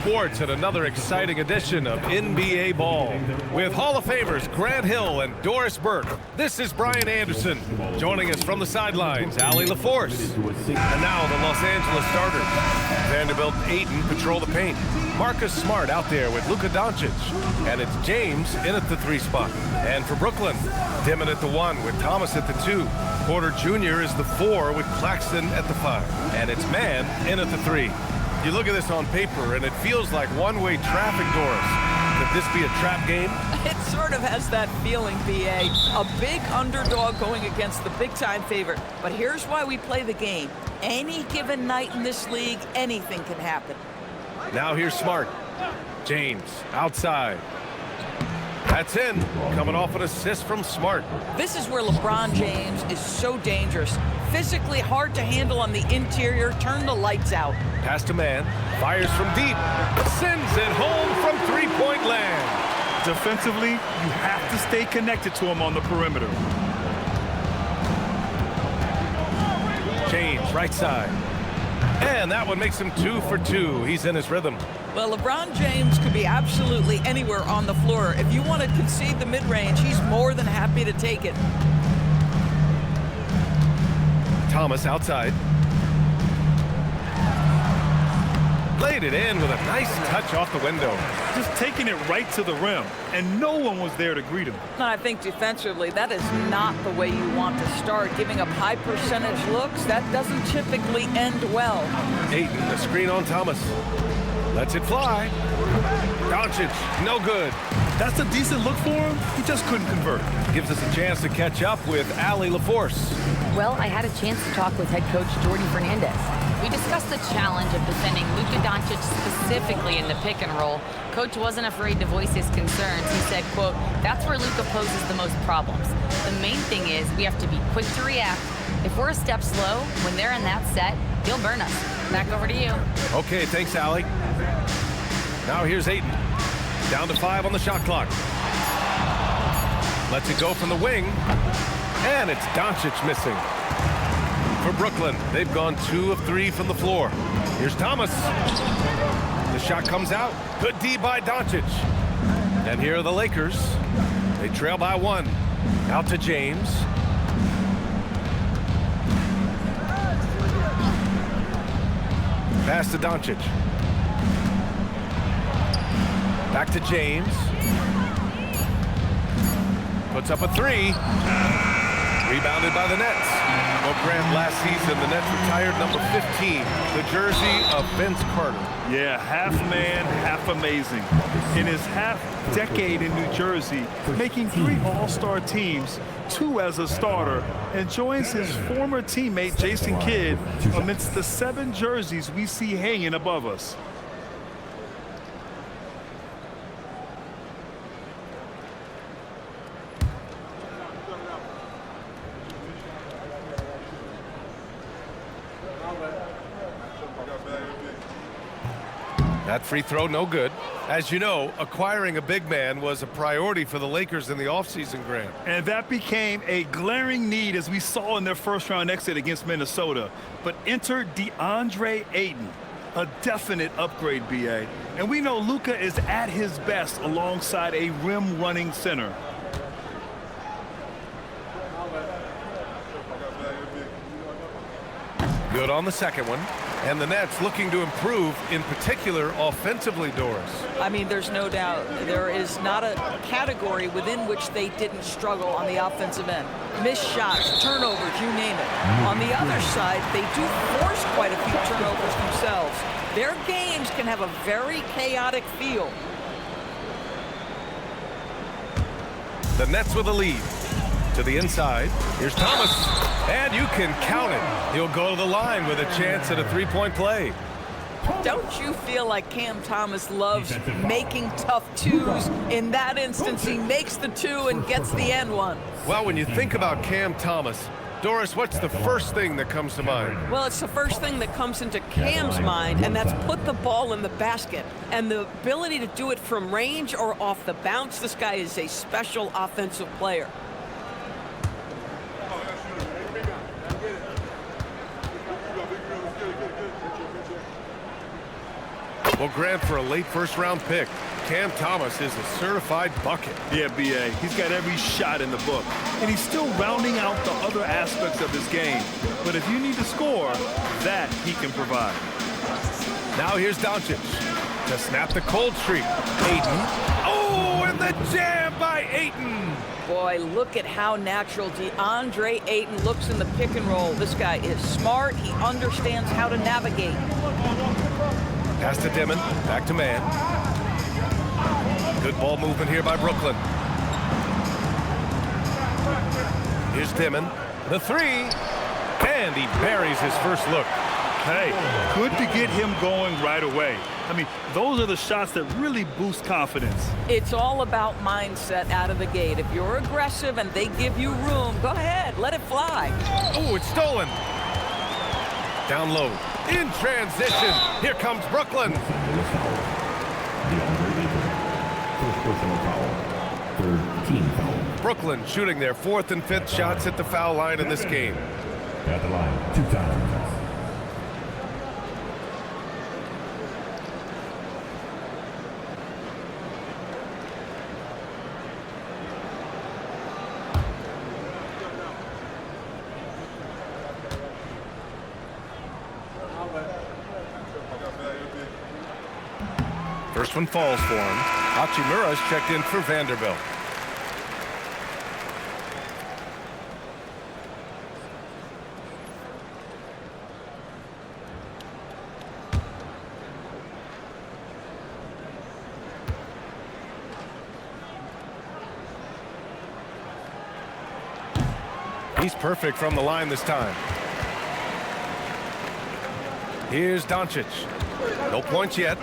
Sports and another exciting edition of NBA Ball. With Hall of Famers Grant Hill and Doris Burke, this is Brian Anderson. Joining us from the sidelines, Allie LaForce. And now the Los Angeles starters. Vanderbilt and Ayton patrol the paint. Marcus Smart out there with Luka Doncic. And it's James in at the 3 spot. And for Brooklyn, Dimon at the 1 with Thomas at the 2. Porter Jr. is the 4 with Claxton at the 5. And it's Mann in at the 3. You look at this on paper, and it feels like one-way traffic, Doris. Could this be a trap game? It sort of has that feeling, B.A. A big underdog going against the big-time favorite. But here's why we play the game. Any given night in this league, anything can happen. Now here's Smart. James, outside. That's in, coming off an assist from Smart. This is where LeBron James is so dangerous. Physically hard to handle on the interior. Turn the lights out. Pass to Mann, fires from deep, sends it home from three-point land. Defensively, you have to stay connected to him on the perimeter. James, right side. And that one makes him 2 for 2. He's in his rhythm. Well, LeBron James could be absolutely anywhere on the floor. If you want to concede the mid-range, he's more than happy to take it. Thomas outside. Laid it in with a nice touch off the window. Just taking it right to the rim, and no one was there to greet him. And I think defensively, that is not the way you want to start. Giving up high percentage looks, that doesn't typically end well. Ayton, the screen on Thomas. Lets it fly. Doncic, no good. That's a decent look for him. He just couldn't convert. Gives us a chance to catch up with Allie LaForce. Well, I had a chance to talk with head coach Jordy Fernandez. We discussed the challenge of defending Luka Doncic specifically in the pick and roll. Coach wasn't afraid to voice his concerns. He said, quote, "That's where Luka poses the most problems. The main thing is we have to be quick to react. If we're a step slow, when they're in that set, he'll burn us." Back over to you. Okay, thanks, Allie. Now here's Ayton. Down to 5 on the shot clock. Lets it go from the wing. And it's Doncic missing. For Brooklyn, they've gone 2 of 3 from the floor. Here's Thomas. The shot comes out. Good D by Doncic. And here are the Lakers. They trail by 1. Out to James. Pass to Doncic. Back to James. Puts up a 3. Rebounded by the Nets. Well, Grant, last season, the Nets retired number 15, the jersey of Vince Carter. Yeah, half man, half amazing. In his half-decade in New Jersey, making 3 All-Star teams, 2 as a starter, and joins his former teammate Jason Kidd amidst the 7 jerseys we see hanging above us. That free throw, no good. As you know, acquiring a big man was a priority for the Lakers in the offseason, Grant. And that became a glaring need as we saw in their first-round exit against Minnesota. But enter DeAndre Ayton, a definite upgrade, B.A. And we know Luka is at his best alongside a rim-running center. Good on the second one. And the Nets looking to improve, in particular, offensively, Doris. I mean, there's no doubt there is not a category within which they didn't struggle on the offensive end. Missed shots, turnovers, you name it. On the other side, they do force quite a few turnovers themselves. Their games can have a very chaotic feel. The Nets with a lead. To the inside. Here's Thomas. And you can count it. He'll go to the line with a chance at a 3-point play. Don't you feel like Cam Thomas loves making tough 2s? In that instance, he makes the 2 and gets the end one. Well, when you think about Cam Thomas, Doris, what's the first thing that comes to mind? Well, it's the first thing that comes into Cam's mind, and that's put the ball in the basket. And the ability to do it from range or off the bounce, this guy is a special offensive player. Well, Grant, for a late first-round pick, Cam Thomas is a certified bucket. Yeah, B.A. He's got every shot in the book. And he's still rounding out the other aspects of his game. But if you need to score, that he can provide. Now here's Doncic to snap the cold streak. Ayton. Oh, and the jam by Ayton. Boy, look at how natural DeAndre Ayton looks in the pick and roll. This guy is smart. He understands how to navigate. Pass to Dimon. Back to man. Good ball movement here by Brooklyn. Here's Dimon. The three. And he buries his first look. Hey, good to get him going right away. I mean, those are the shots that really boost confidence. It's all about mindset out of the gate. If you're aggressive and they give you room, go ahead, let it fly. Oh, it's stolen. Down low. In transition. Here comes Brooklyn. Brooklyn shooting their 4th and 5th shots at the foul line in this game. At the line, 2 times. First one falls for him. Hachimura's checked in for Vanderbilt. He's perfect from the line this time. Here's Doncic. No points yet.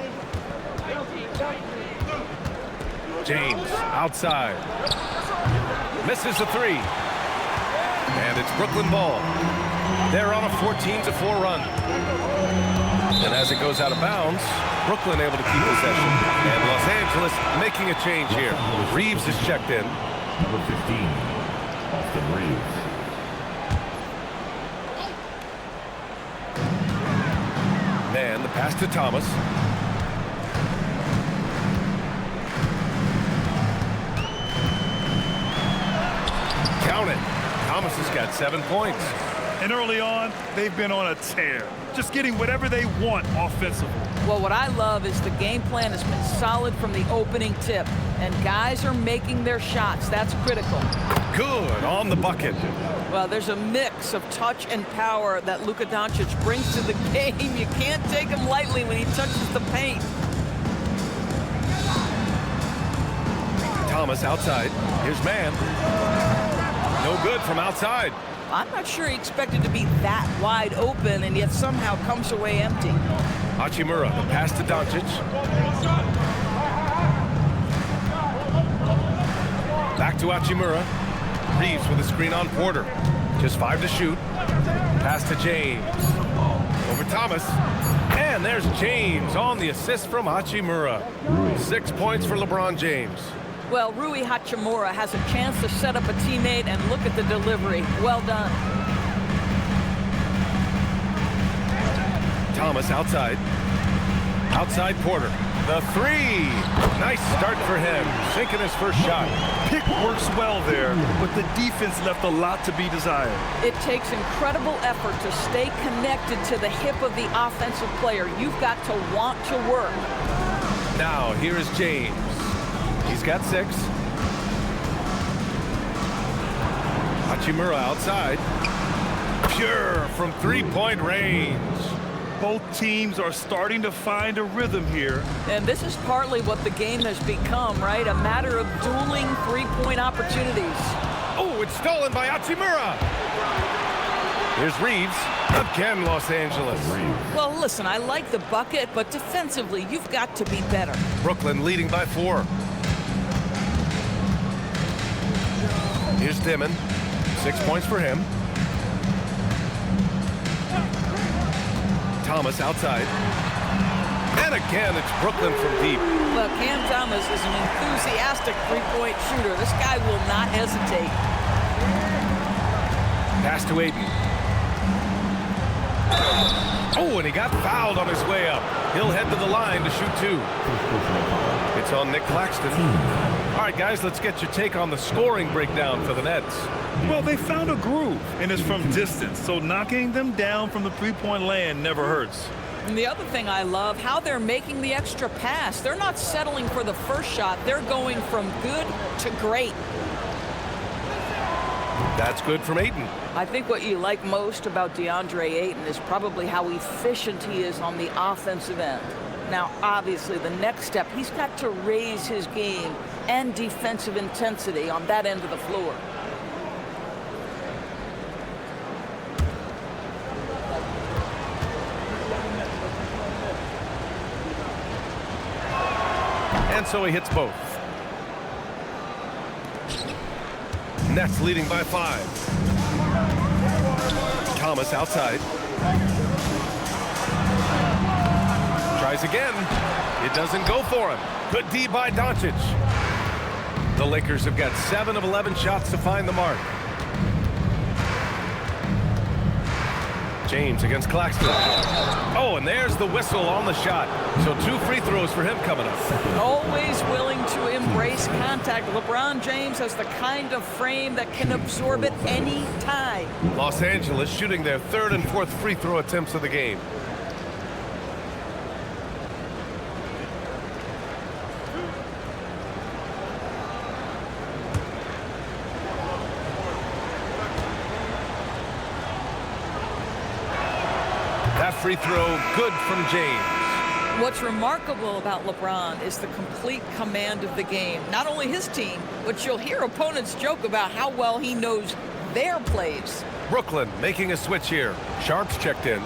James outside. Misses the three. And it's Brooklyn ball. They're on a 14-4 run. And as it goes out of bounds, Brooklyn able to keep possession. And Los Angeles making a change here. Reeves is checked in. Number 15, Austin Reeves. Man, the pass to Thomas. Count it. Thomas has got 7 points. And early on, they've been on a tear, just getting whatever they want offensively. Well, what I love is the game plan has been solid from the opening tip, and guys are making their shots. That's critical. Good on the bucket. Well, there's a mix of touch and power that Luka Doncic brings to the game. You can't take him lightly when he touches the paint. Thomas outside. Here's man. No good from outside. I'm not sure he expected to be that wide open and yet somehow comes away empty. Hachimura, the pass to Doncic. Back to Hachimura. Reeves with a screen on Porter. Just 5 to shoot. Pass to James. Over Thomas. And there's James on the assist from Hachimura. 6 points for LeBron James. Well, Rui Hachimura has a chance to set up a teammate, and look at the delivery. Well done. Thomas outside. Outside Porter. The three. Nice start for him. Sinking his first shot. Pick works well there, but the defense left a lot to be desired. It takes incredible effort to stay connected to the hip of the offensive player. You've got to want to work. Now, here is James. He's got 6. Hachimura outside. Pure from 3-point range. Both teams are starting to find a rhythm here. And this is partly what the game has become, right? A matter of dueling 3-point opportunities. Oh, it's stolen by Hachimura. Here's Reeves. Again, Los Angeles. Well, listen, I like the bucket, but defensively, you've got to be better. Brooklyn leading by 4. Here's Dimon. 6 points for him. Thomas outside. And again, it's Brooklyn from deep. Well, Cam Thomas is an enthusiastic 3-point shooter. This guy will not hesitate. Pass to Ayton. Oh, and he got fouled on his way up. He'll head to the line to shoot 2. It's on Nick Claxton. All right, guys, let's get your take on the scoring breakdown for the Nets. Well, they found a groove, and it's from distance, so knocking them down from the three-point land never hurts. And the other thing I love, how they're making the extra pass. They're not settling for the first shot. They're going from good to great. That's good from Ayton. I think what you like most about DeAndre Ayton is probably how efficient he is on the offensive end. Now, obviously, the next step, he's got to raise his game and defensive intensity on that end of the floor. And so he hits both. Nets leading by 5. Thomas outside. Tries again. It doesn't go for him. Good D by Doncic. The Lakers have got 7 of 11 shots to find the mark. James against Claxton. Oh, and there's the whistle on the shot. So 2 free throws for him coming up. Always willing to embrace contact. LeBron James has the kind of frame that can absorb it any time. Los Angeles shooting their 3rd and 4th free throw attempts of the game. That free throw good from James. What's remarkable about LeBron is the complete command of the game. Not only his team, but you'll hear opponents joke about how well he knows their plays. Brooklyn making a switch here. Sharp's checked in.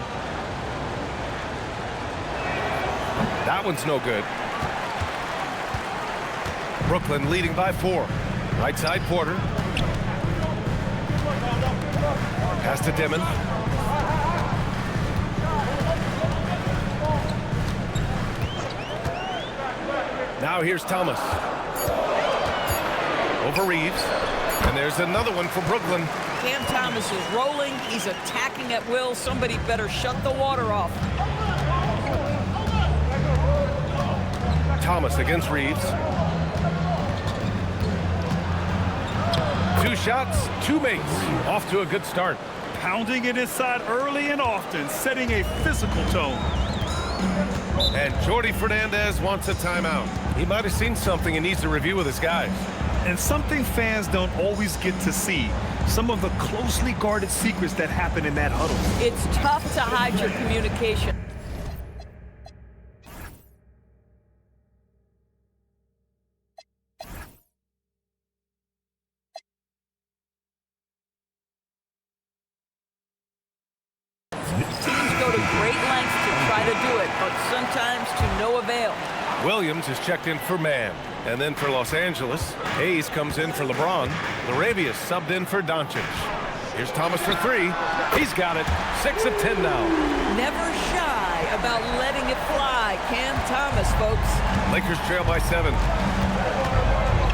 That one's no good. Brooklyn leading by 4. Right side Porter. Pass to Dimon. Now here's Thomas. Over Reeves. And there's another one for Brooklyn. Cam Thomas is rolling. He's attacking at will. Somebody better shut the water off. Thomas against Reeves. 2 shots, 2 makes. Off to a good start. Pounding it inside early and often, setting a physical tone. And Jordi Fernandez wants a timeout. He might have seen something and needs to review with his guys. And something fans don't always get to see. Some of the closely guarded secrets that happen in that huddle. It's tough to hide your communication. Teams go to great lengths to try to do it, but sometimes to no avail. Williams is checked in for Mann. And then for Los Angeles, Hayes comes in for LeBron. Larabius subbed in for Doncic. Here's Thomas for 3. He's got it. 6 of 10 now. Never shy about letting it fly. Cam Thomas, folks. Lakers trail by 7.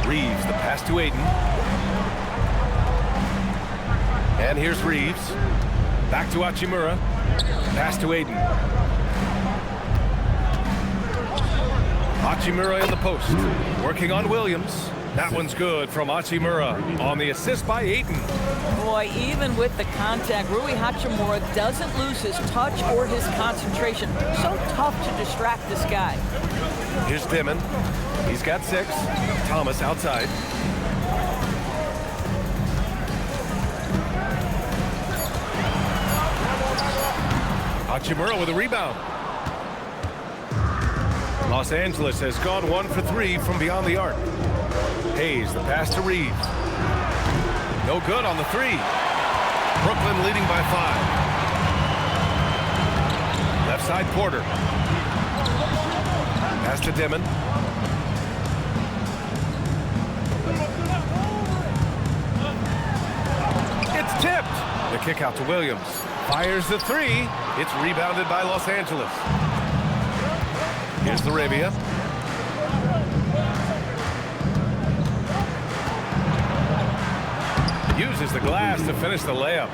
Reeves, the pass to Ayton. And here's Reeves. Back to Hachimura. Pass to Ayton. Hachimura in the post. Working on Williams. That one's good from Hachimura on the assist by Ayton. Boy, even with the contact, Rui Hachimura doesn't lose his touch or his concentration. So tough to distract this guy. Here's Dimon. He's got 6. Thomas outside. Hachimura with a rebound. Los Angeles has gone 1 for 3 from beyond the arc. Hayes, the pass to Reeves. No good on the 3. Brooklyn leading by 5. Left side Porter. Pass to Dimon. It's tipped. The kick out to Williams. Fires the 3. It's rebounded by Los Angeles. Here's Arabia. Uses the glass to finish the layup.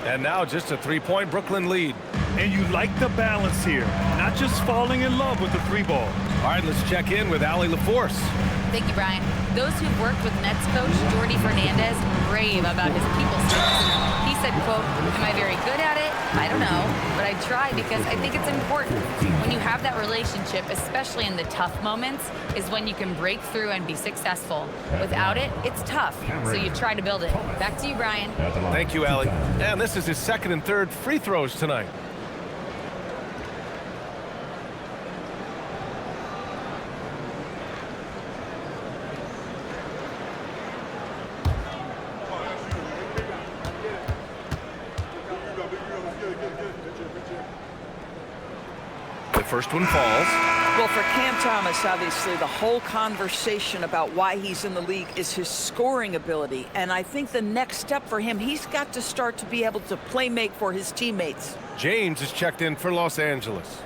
And now just a 3-point Brooklyn lead. And you like the balance here, not just falling in love with the three ball. All right, let's check in with Ali LaForce. Thank you, Brian. Those who've worked with Nets coach Jordy Fernandez rave about his people skills. He said, quote, "Am I very good at it? I don't know, but I try because I think it's important. When you have that relationship, especially in the tough moments, is when you can break through and be successful. Without it, it's tough, so you try to build it." Back to you, Brian. Thank you, Ali. And this is his second and third free throws tonight. The first one falls. Well, for Cam Thomas, obviously, the whole conversation about why he's in the league is his scoring ability. And I think the next step for him, he's got to start to be able to play make for his teammates. James is checked in for Los Angeles.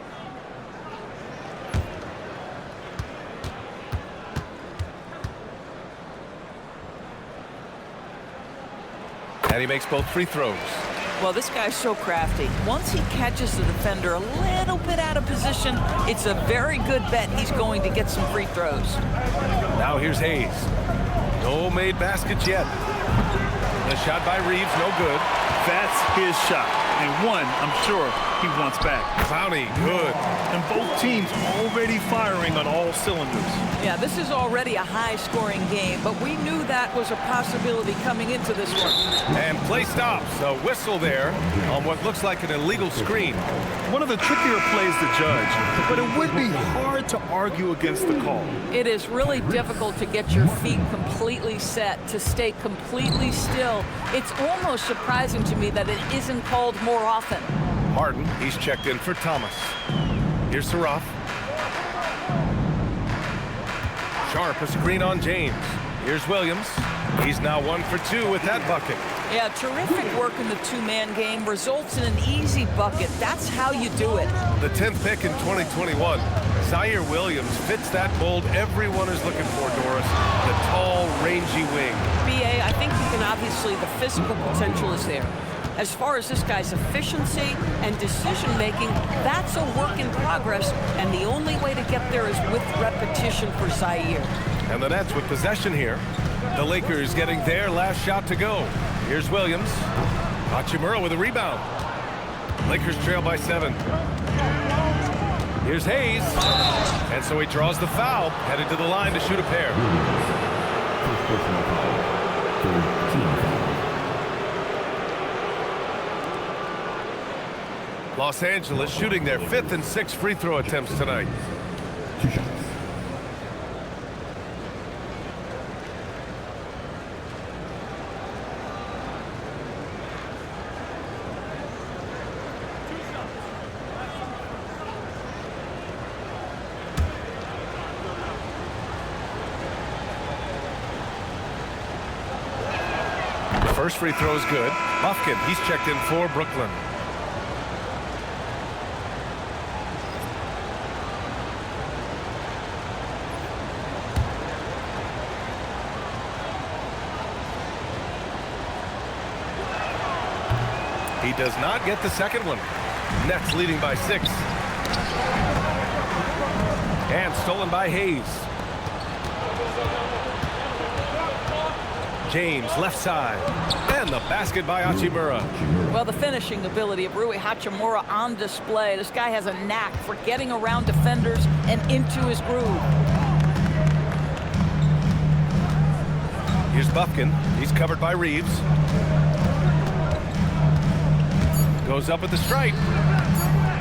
And he makes both free throws. Well, this guy's so crafty. Once he catches the defender a little bit out of position, it's a very good bet he's going to get some free throws. Now here's Hayes. No made baskets yet. The shot by Reeves, no good. That's his shot, and one I'm sure he wants back. Clowney, good. And both teams already firing on all cylinders. Yeah, this is already a high-scoring game, but we knew that was a possibility coming into this one. And play stops. A whistle there on what looks like an illegal screen. One of the trickier plays to judge, but it would be hard to argue against the call. It is really difficult to get your feet completely set, to stay completely still. It's almost surprising to me that it isn't called more often. Harden, he's checked in for Thomas. Here's Saraf. Sharp, a screen on James. Here's Williams. He's now 1 for 2 with that bucket. Yeah, terrific work in the two-man game results in an easy bucket. That's how you do it. The 10th pick in 2021. Zaire Williams fits that mold everyone is looking for, Doris. The tall, rangy wing. BA, I think you can obviously, the physical potential is there. As far as this guy's efficiency and decision-making, that's a work in progress, and the only way to get there is with repetition for Zaire. And the Nets with possession here. The Lakers getting their last shot to go. Here's Williams. Hachimura with a rebound. Lakers trail by 7. Here's Hayes. And so he draws the foul, headed to the line to shoot a pair. Los Angeles shooting their 5th and 6th free throw attempts tonight. 2 shots. The first free throw is good. Buffkin, he's checked in for Brooklyn. He does not get the second one. Nets leading by 6. And stolen by Hayes. James, left side. And the basket by Hachimura. Well, the finishing ability of Rui Hachimura on display. This guy has a knack for getting around defenders and into his groove. Here's Buffkin. He's covered by Reeves. Goes up at the stripe.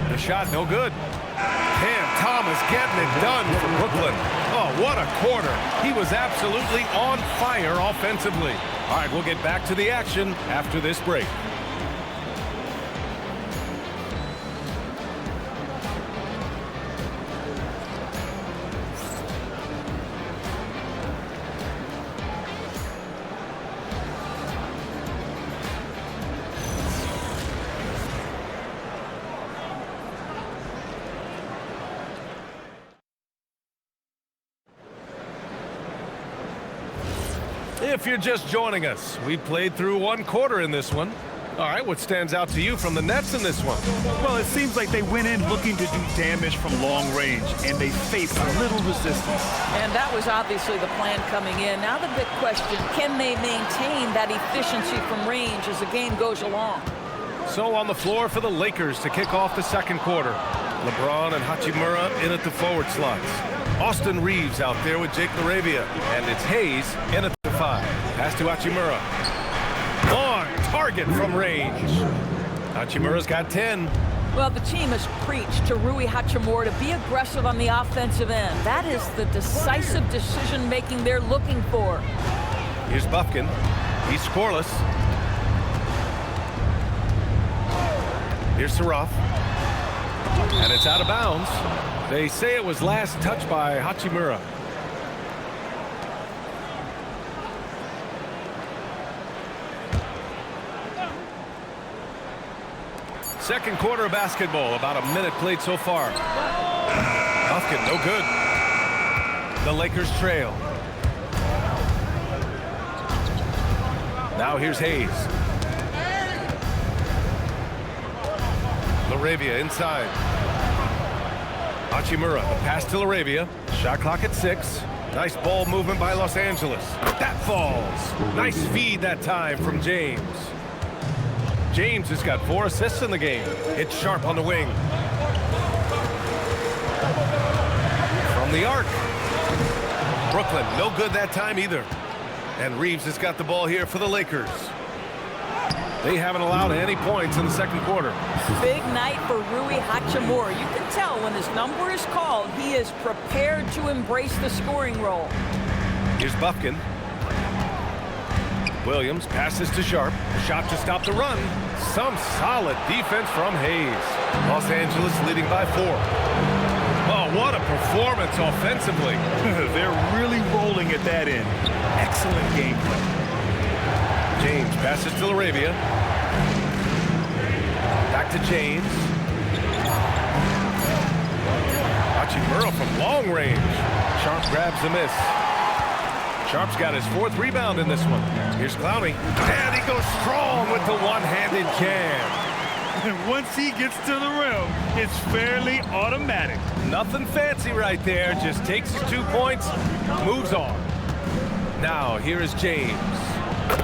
The shot, no good. Cam Thomas getting it done for Brooklyn. Oh, what a quarter. He was absolutely on fire offensively. All right, we'll get back to the action after this break. If you're just joining us, we played through 1 quarter in this one. All right, what stands out to you from the Nets in this one? Well, it seems like they went in looking to do damage from long range, and they faced little resistance. And that was obviously the plan coming in. Now the big question, can they maintain that efficiency from range as the game goes along? So on the floor for the Lakers to kick off the second quarter. LeBron and Hachimura in at the forward slots. Austin Reeves out there with Jake LaRavia. And it's Hayes in at the 5. Pass to Hachimura. On target from range. Hachimura's got 10. Well, the team has preached to Rui Hachimura to be aggressive on the offensive end. That is the decisive decision-making they're looking for. Here's Bufkin. He's scoreless. Here's Saraf. And it's out of bounds. They say it was last touched by Hachimura. Second quarter of basketball, about a minute played so far. Bufkin, no good. The Lakers trail. Now here's Hayes. LaRavia inside. Hachimura, the pass to LaRavia. Shot clock at 6. Nice ball movement by Los Angeles. That falls. Nice feed that time from James. James has got 4 assists in the game. It's Sharp on the wing. From the arc. Brooklyn, no good that time either. And Reeves has got the ball here for the Lakers. They haven't allowed any points in the second quarter. Big night for Rui Hachimura. You can tell when his number is called, he is prepared to embrace the scoring role. Here's Bufkin. Williams passes to Sharp. Shot to stop the run. Some solid defense from Hayes. Los Angeles leading by 4. Oh, what a performance offensively. They're really rolling at that end. Excellent gameplay. James passes to LaRavia. Back to James. Hachimura from long range. Sharp grabs the miss. Sharp's got his 4th rebound in this one. Here's Clowney. And he goes strong with the one-handed jam. And once he gets to the rim, it's fairly automatic. Nothing fancy right there. Just takes his 2 points, moves on. Now, here is James.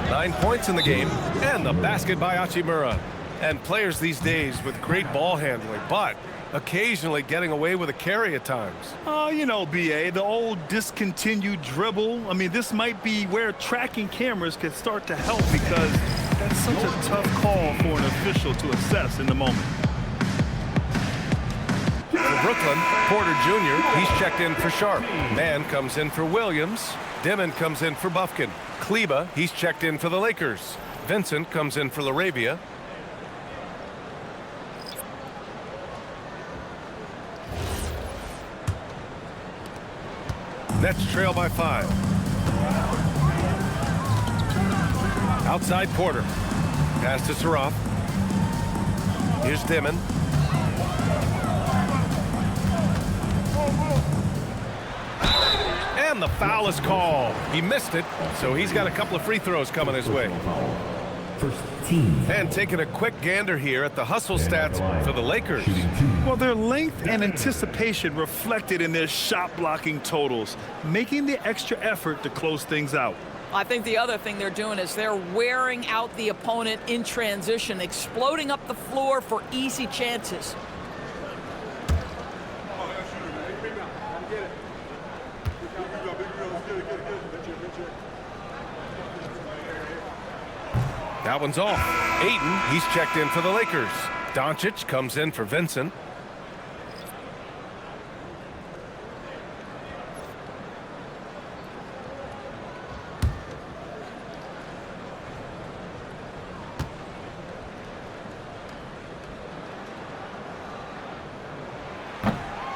9 points in the game, and the basket by Hachimura. And players these days with great ball handling, but occasionally getting away with a carry at times. Oh, you know, B.A., the old discontinued dribble. I mean, this might be where tracking cameras could start to help because that's such a tough call for an official to assess in the moment. For Brooklyn, Porter Jr., he's checked in for Sharp. Mann comes in for Williams. Dimon comes in for Bufkin. Kleba, he's checked in for the Lakers. Vincent comes in for LaRavia. Nets trail by 5. Outside Porter. Pass to Saraf. Here's Dimon. And the foul is called. He missed it, so he's got a couple of free throws coming his way. First team. And taking a quick gander here at the hustle stats for the Lakers. Well, their length and anticipation reflected in their shot blocking totals, making the extra effort to close things out. I think the other thing they're doing is they're wearing out the opponent in transition, exploding up the floor for easy chances. That one's off. Ayton, he's checked in for the Lakers. Doncic comes in for Vincent.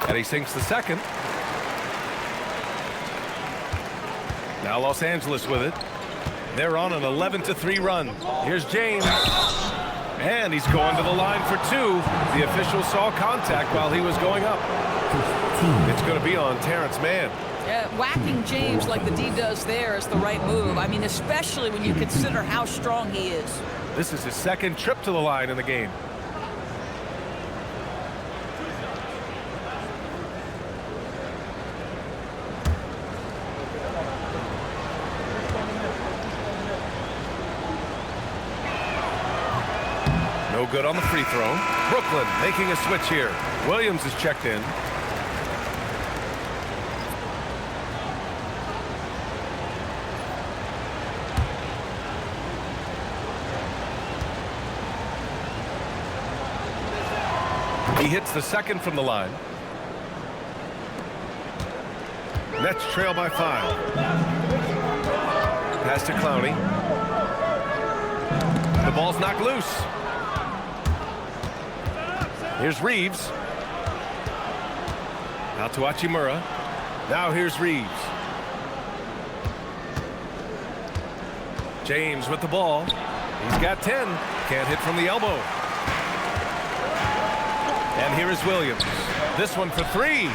And he sinks the second. Now Los Angeles with it. They're on an 11-3 run. Here's James. And he's going to the line for 2. The official saw contact while he was going up. It's going to be on Terrence Mann. Yeah, whacking James like the D does there is the right move. I mean, especially when you consider how strong he is. This is his second trip to the line in the game. No good on the free throw. Brooklyn making a switch here. Williams is checked in. He hits the second from the line. Nets trail by 5. Pass to Clowney. The ball's knocked loose. Here's Reeves. Out to Hachimura. Now here's Reeves. James with the ball. He's got 10. Can't hit from the elbow. And here is Williams. This one for 3.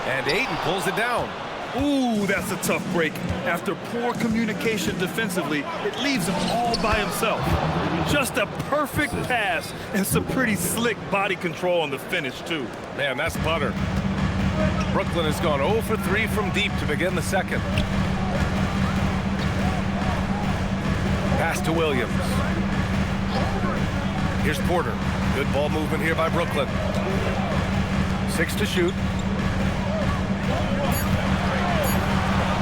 And Ayton pulls it down. Ooh, that's a tough break. After poor communication defensively, it leaves him all by himself. Just a perfect pass and some pretty slick body control on the finish, too. Man, that's butter. Brooklyn has gone 0 for 3 from deep to begin the second. Pass to Williams. Here's Porter. Good ball movement here by Brooklyn. 6 to shoot.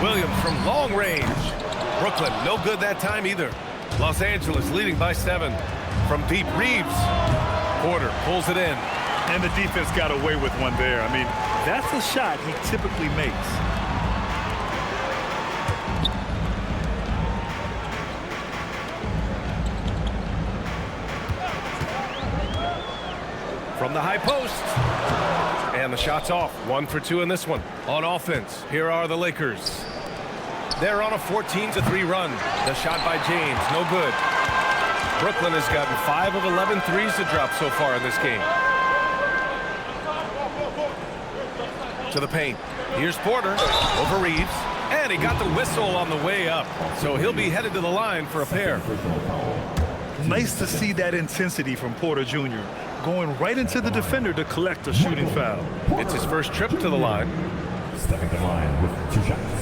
Williams from long range. Brooklyn, no good that time either. Los Angeles leading by 7. From deep, Reeves. Porter pulls it in. And the defense got away with one there. I mean, that's a shot he typically makes. From the high post. And the shot's off. 1 for 2 in this one. On offense, here are the Lakers. They're on a 14-3 run. The shot by James, no good. Brooklyn has gotten 5 of 11 threes to drop so far in this game. To the paint. Here's Porter over Reeves. And he got the whistle on the way up. So he'll be headed to the line for a pair. Nice to see that intensity from Porter Jr. Going right into the defender to collect a shooting foul. It's his first trip to the line. Stepping to the line with 2 shots.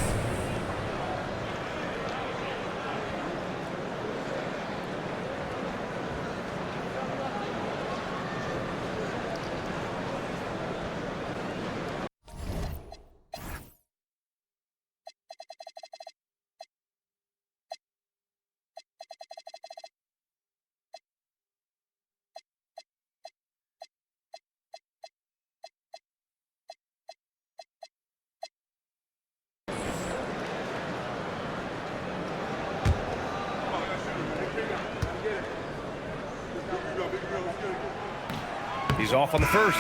He's off on the first.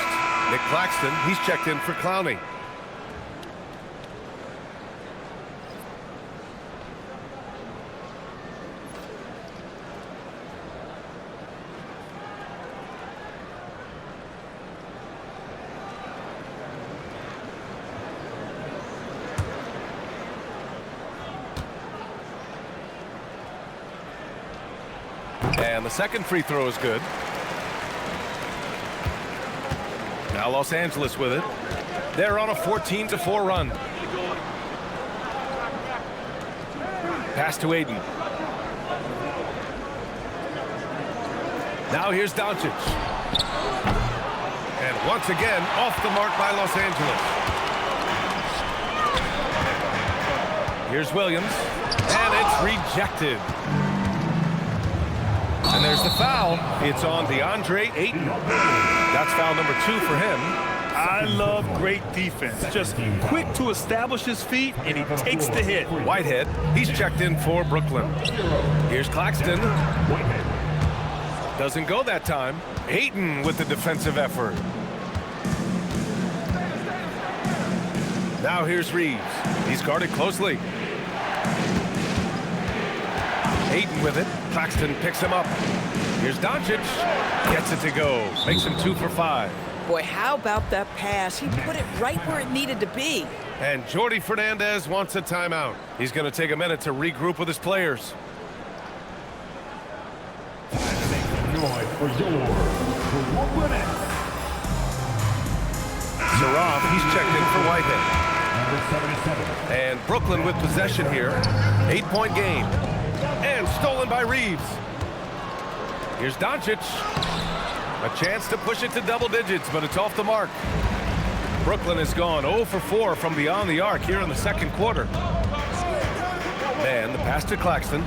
Nick Claxton, he's checked in for Clowney. And the second free throw is good. Now Los Angeles with it. They're on a 14-4 run. Pass to Ayton. Now here's Doncic. And once again, off the mark by Los Angeles. Here's Williams. And it's rejected. And there's the foul. It's on DeAndre Ayton. That's foul number 2 for him. I love great defense. Just quick to establish his feet, and he takes the hit. Whitehead, he's checked in for Brooklyn. Here's Claxton. Doesn't go that time. Ayton with the defensive effort. Now here's Reeves. He's guarded closely. Ayton with it. Claxton picks him up. Here's Doncic. Gets it to go. Makes him 2 for 5. Boy, how about that pass? He put it right where it needed to be. And Jordi Fernandez wants a timeout. He's going to take a minute to regroup with his players. for your Brooklyn Nets, Zarov, he's checked in for Whitehead. number 77. And Brooklyn with possession here. 8-point game. And stolen by Reeves. Here's Doncic. A chance to push it to double digits, but it's off the mark. Brooklyn has gone 0 for 4 from beyond the arc here in the second quarter. And the pass to Claxton.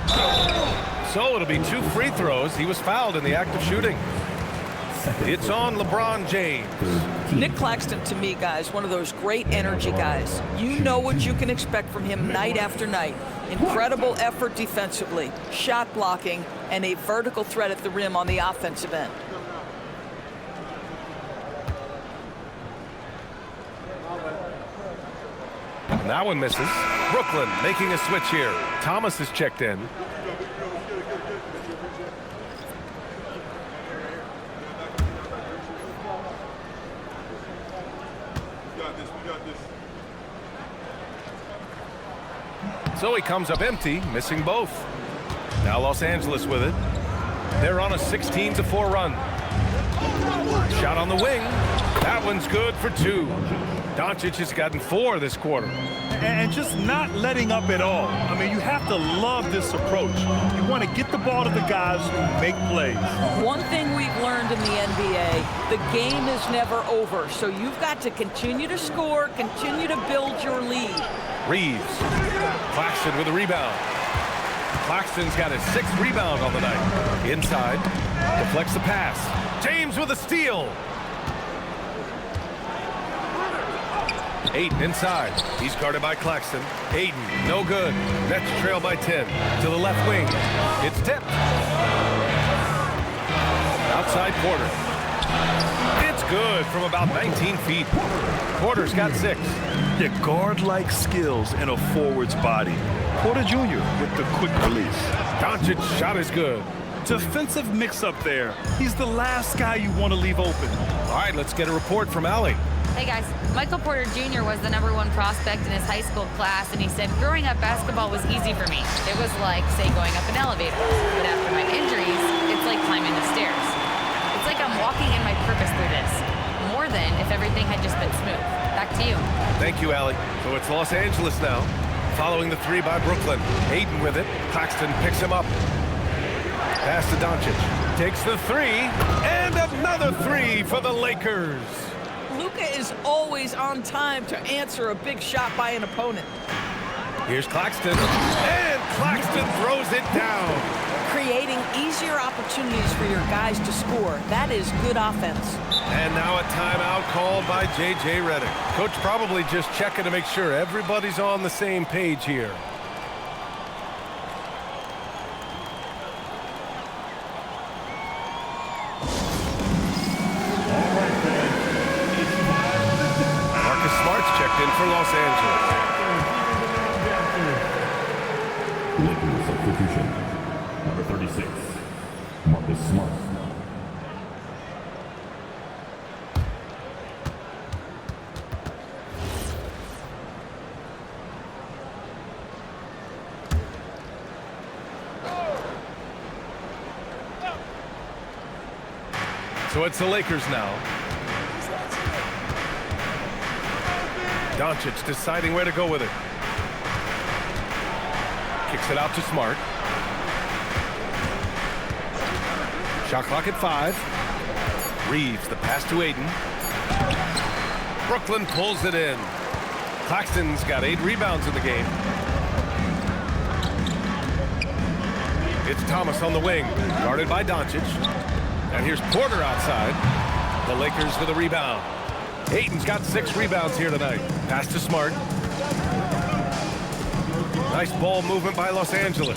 So it'll be 2 free throws. He was fouled in the act of shooting. It's on LeBron James. Nick Claxton, to me, guys, one of those great energy guys. You know what you can expect from him night after night. Incredible effort defensively, shot blocking, and a vertical threat at the rim on the offensive end. And that one misses. Brooklyn making a switch here. Thomas is checked in. So he comes up empty, missing both. Now Los Angeles with it. They're on a 16-4 run. Shot on the wing. That one's good for 2. Doncic has gotten 4 this quarter. And just not letting up at all. I mean, you have to love this approach. You want to get the ball to the guys who make plays. One thing we've learned in the NBA, the game is never over. So you've got to continue to score, continue to build your lead. Reeves. Claxton with a rebound. Claxton's got his 6th rebound on the night. Inside. Deflects the pass. James with a steal. Ayton inside. He's guarded by Claxton. Ayton, no good. Nets trail by 10. To the left wing. It's tipped. Outside Porter. It's good from about 19 feet. Porter's got 6. Yeah, guard-like skills in a forward's body. Porter Jr. with the quick release. Doncic's shot is good. Defensive mix-up there. He's the last guy you want to leave open. All right, let's get a report from Allie. Hey guys, Michael Porter Jr. was the #1 prospect in his high school class, and he said, growing up, basketball was easy for me. It was like, say, going up an elevator. But after my injuries, it's like climbing the stairs. It's like I'm walking in my purpose through this. More than if everything had just been smooth. Back to you. Thank you, Allie. So it's Los Angeles now. Following the 3 by Brooklyn. Ayton with it. Claxton picks him up. Pass to Doncic. Takes the 3. And another 3 for the Lakers. Luka is always on time to answer a big shot by an opponent. Here's Claxton. And Claxton throws it down. Creating easier opportunities for your guys to score. That is good offense. And now a timeout called by J.J. Redick. Coach probably just checking to make sure everybody's on the same page here. Checked in for Los Angeles. Lakers substitution. Number 36, Marcus Smart. So it's the Lakers now. Doncic deciding where to go with it. Kicks it out to Smart. Shot clock at 5. Reeves, the pass to Ayton. Brooklyn pulls it in. Claxton's got 8 rebounds in the game. It's Thomas on the wing, guarded by Doncic. And here's Porter outside. The Lakers for the rebound. Ayton's got 6 rebounds here tonight. Pass to Smart. Nice ball movement by Los Angeles.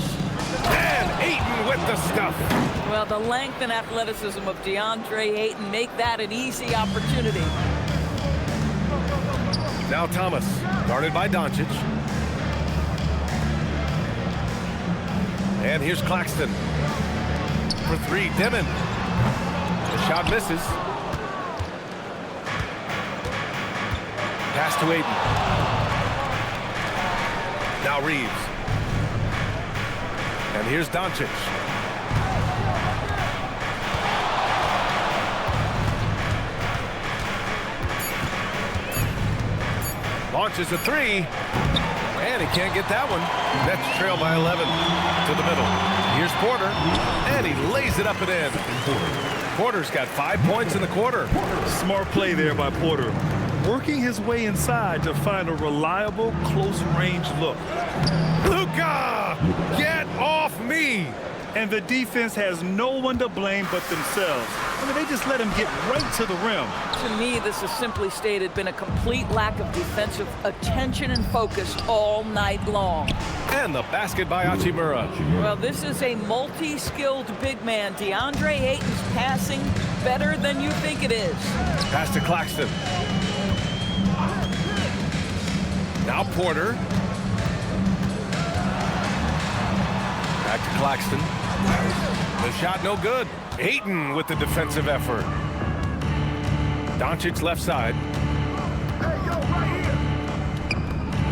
And Ayton with the stuff. Well, the length and athleticism of DeAndre Ayton make that an easy opportunity. Now Thomas, guarded by Doncic. And here's Claxton. For 3, Dimon. The shot misses. Pass to Ayton. Now Reeves. And here's Doncic. Launches a three. And he can't get that one. Nets trail by 11 to the middle. Here's Porter. And he lays it up and in. Porter's got 5 points in the quarter. Smart play there by Porter. Working his way inside to find a reliable, close-range look. Luka! Get off me! And the defense has no one to blame but themselves. I mean, they just let him get right to the rim. To me, this has simply stated been a complete lack of defensive attention and focus all night long. And the basket by Hachimura. Well, this is a multi-skilled big man. DeAndre Ayton's passing better than you think it is. Pass to Claxton. Now Porter. Back to Claxton. The shot no good. Ayton with the defensive effort. Doncic left side.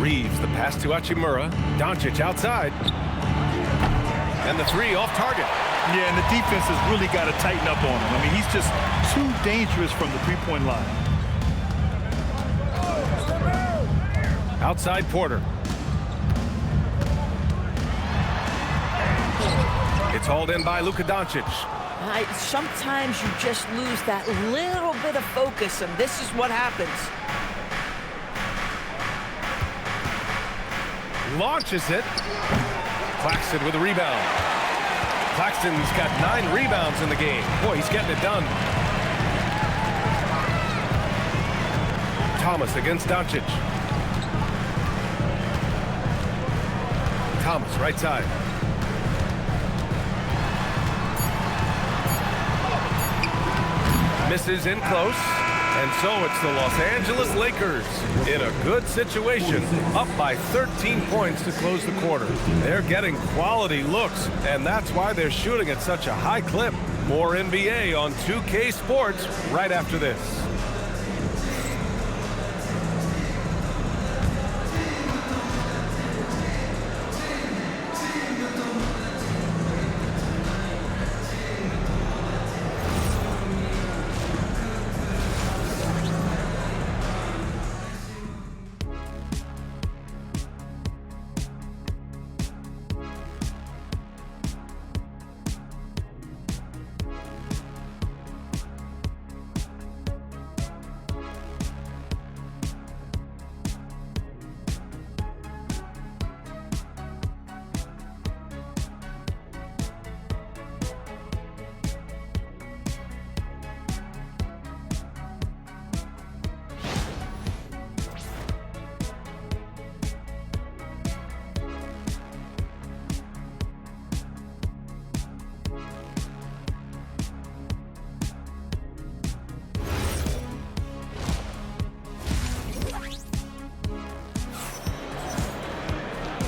Reeves the pass to Hachimura. Doncic outside. And the three off target. Yeah, and the defense has really got to tighten up on him. I mean, he's just too dangerous from the three-point line. Outside Porter. It's hauled in by Luka Doncic. Sometimes you just lose that little bit of focus, and this is what happens. Launches it. Claxton with a rebound. Claxton's got 9 rebounds in the game. Boy, he's getting it done. Thomas against Doncic. Thomas, right side. Misses in close. And so it's the Los Angeles Lakers in a good situation, up by 13 points to close the quarter. They're getting quality looks, and that's why they're shooting at such a high clip. More NBA on 2K Sports right after this.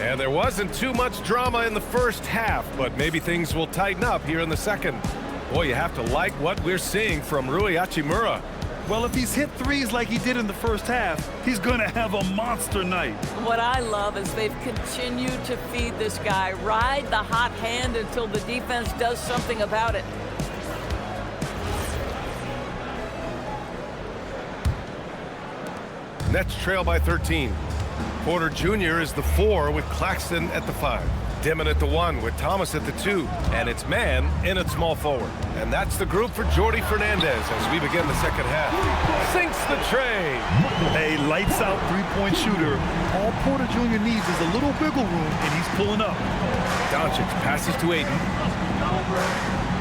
And there wasn't too much drama in the first half, but maybe things will tighten up here in the second. Boy, you have to like what we're seeing from Rui Hachimura. Well, if he's hit threes like he did in the first half, he's going to have a monster night. What I love is they've continued to feed this guy, ride the hot hand until the defense does something about it. Nets trail by 13. Porter Jr. is the 4 with Claxton at the 5. Dimon at the 1 with Thomas at the 2. And it's man in at small forward. And that's the group for Jordi Fernandez as we begin the second half. Sinks the tray. A lights-out three-point shooter. All Porter Jr. needs is a little wiggle room, and he's pulling up. Doncic passes to Ayton.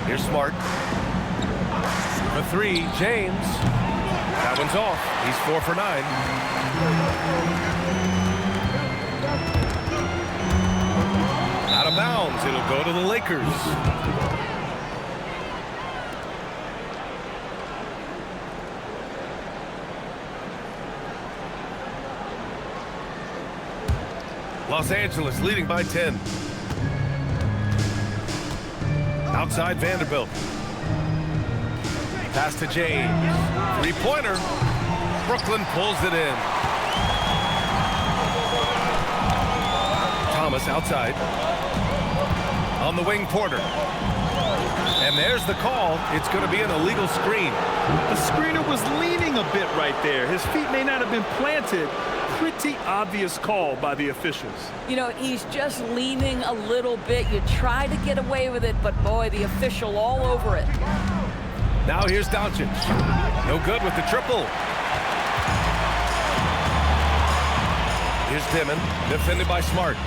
Here's Smart. The 3, James. That one's off. He's 4 for 9. Out of bounds. It'll go to the Lakers. Los Angeles leading by 10. Outside Vanderbilt. Pass to James. Three-pointer. Brooklyn pulls it in. Thomas outside. On the wing, Porter. And there's the call. It's going to be an illegal screen. The screener was leaning a bit right there. His feet may not have been planted pretty obvious call by the officials. You know, he's just leaning a little bit. You try to get away with it, but boy, the official all over it. Now here's Doncic. No good with the triple. Here's Dimon, defended by Smart.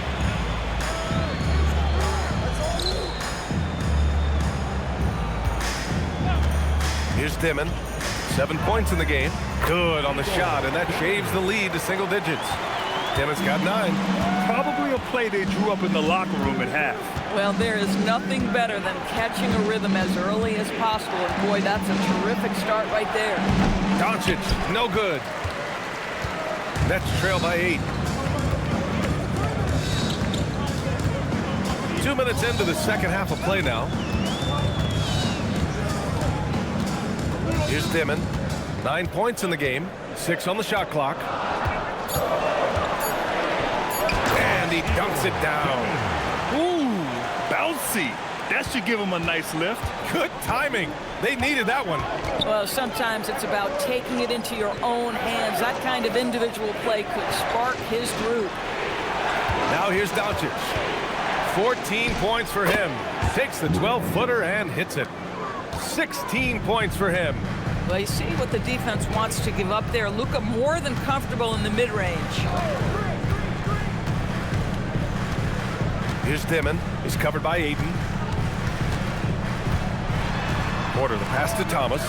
Here's Dimon. 7 points in the game. Good on the shot, and that shaves the lead to single digits. Dimon's got 9. Probably a play they drew up in the locker room at half. Well, there is nothing better than catching a rhythm as early as possible. And boy, that's a terrific start right there. Doncic, no good. Nets trail by 8. 2 minutes into the second half of play now. Here's Dimon. 9 points in the game. 6 on the shot clock. And he dunks it down. Ooh, bouncy. That should give him a nice lift. Good timing. They needed that one. Well, sometimes it's about taking it into your own hands. That kind of individual play could spark his group. Now here's Doncic. 14 points for him. Takes the 12-footer and hits it. 16 points for him. Well, you see what the defense wants to give up there. Luka more than comfortable in the mid-range. Here's Dimon. He's covered by Ayton. Porter the pass to Thomas.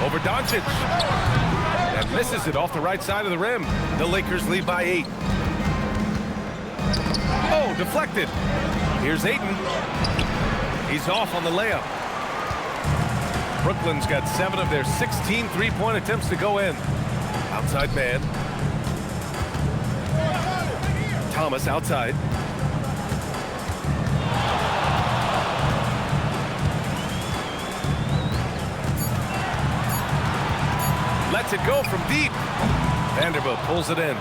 Over Doncic. And misses it off the right side of the rim. The Lakers lead by 8. Oh, deflected. Here's Ayton. He's off on the layup. Brooklyn's got 7 of their 16 three-point attempts to go in. Outside man. Thomas outside. Lets it go from deep. Vanderbilt pulls it in.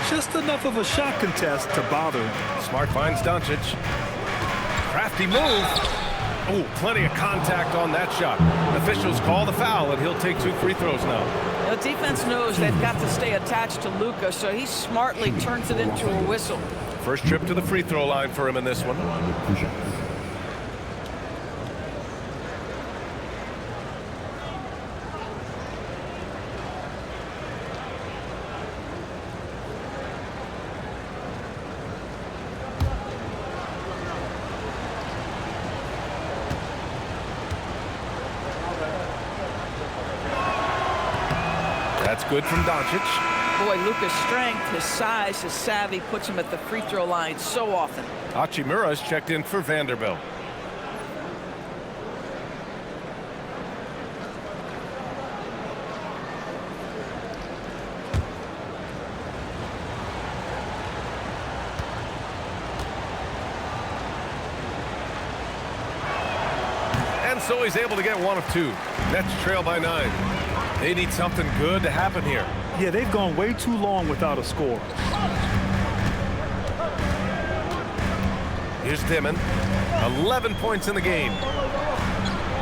Just enough of a shot contest to bother him. Smart finds Doncic. Crafty move. Oh, plenty of contact on that shot. Officials call the foul, and he'll take 2 free throws now. The defense knows they've got to stay attached to Luka, so he smartly turns it into a whistle. First trip to the free throw line for him in this one. That's good from Doncic. Boy, Luka's strength, his size, his savvy puts him at the free throw line so often. Hachimura's checked in for Vanderbilt. And so he's able to get 1 of 2. Nets trail by 9. They need something good to happen here. Yeah, they've gone way too long without a score. Here's Dimon. 11 points in the game.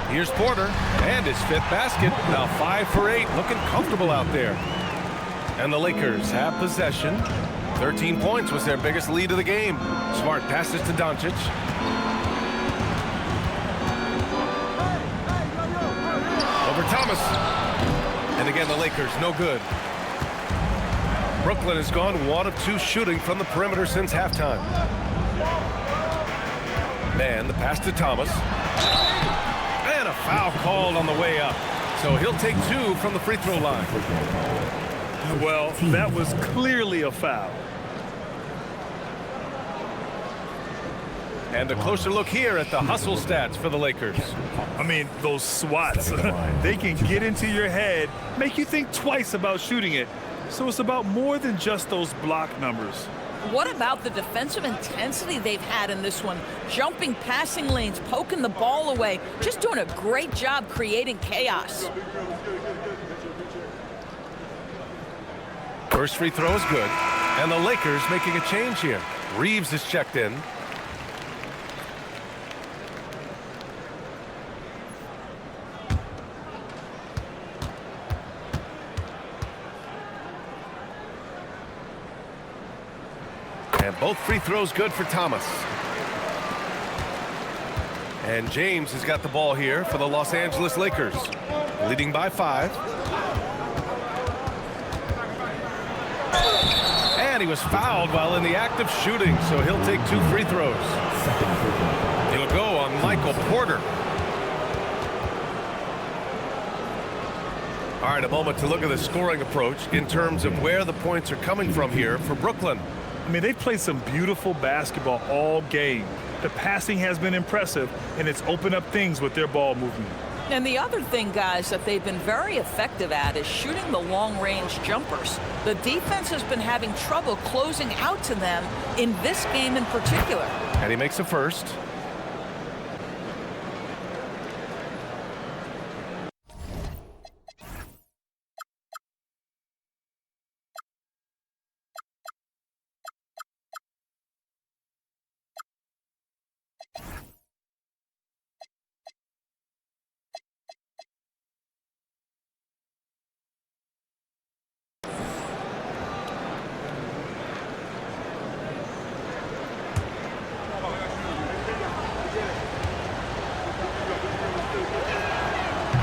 Here's Porter. And his 5th basket. Now 5 for 8. Looking comfortable out there. And the Lakers have possession. 13 points was their biggest lead of the game. Smart passes to Doncic. Over Thomas. And again, the Lakers, no good. Brooklyn has gone 1 of 2 shooting from the perimeter since halftime. Man, the pass to Thomas. And a foul called on the way up. So he'll take 2 from the free throw line. Well, that was clearly a foul. And a closer look here at the hustle stats for the Lakers. I mean, those swats, they can get into your head, make you think twice about shooting it. So it's about more than just those block numbers. What about the defensive intensity they've had in this one? Jumping passing lanes, poking the ball away, just doing a great job creating chaos. First free throw is good. And the Lakers making a change here. Reeves is checked in. And both free throws good for Thomas. And James has got the ball here for the Los Angeles Lakers, leading by 5. And he was fouled while in the act of shooting, so he'll take 2 free throws. He'll go on Michael Porter. All right, a moment to look at the scoring approach in terms of where the points are coming from here for Brooklyn. I mean, they've played some beautiful basketball all game. The passing has been impressive, and it's opened up things with their ball movement. And the other thing, guys, that they've been very effective at is shooting the long-range jumpers. The defense has been having trouble closing out to them in this game in particular. And he makes a first.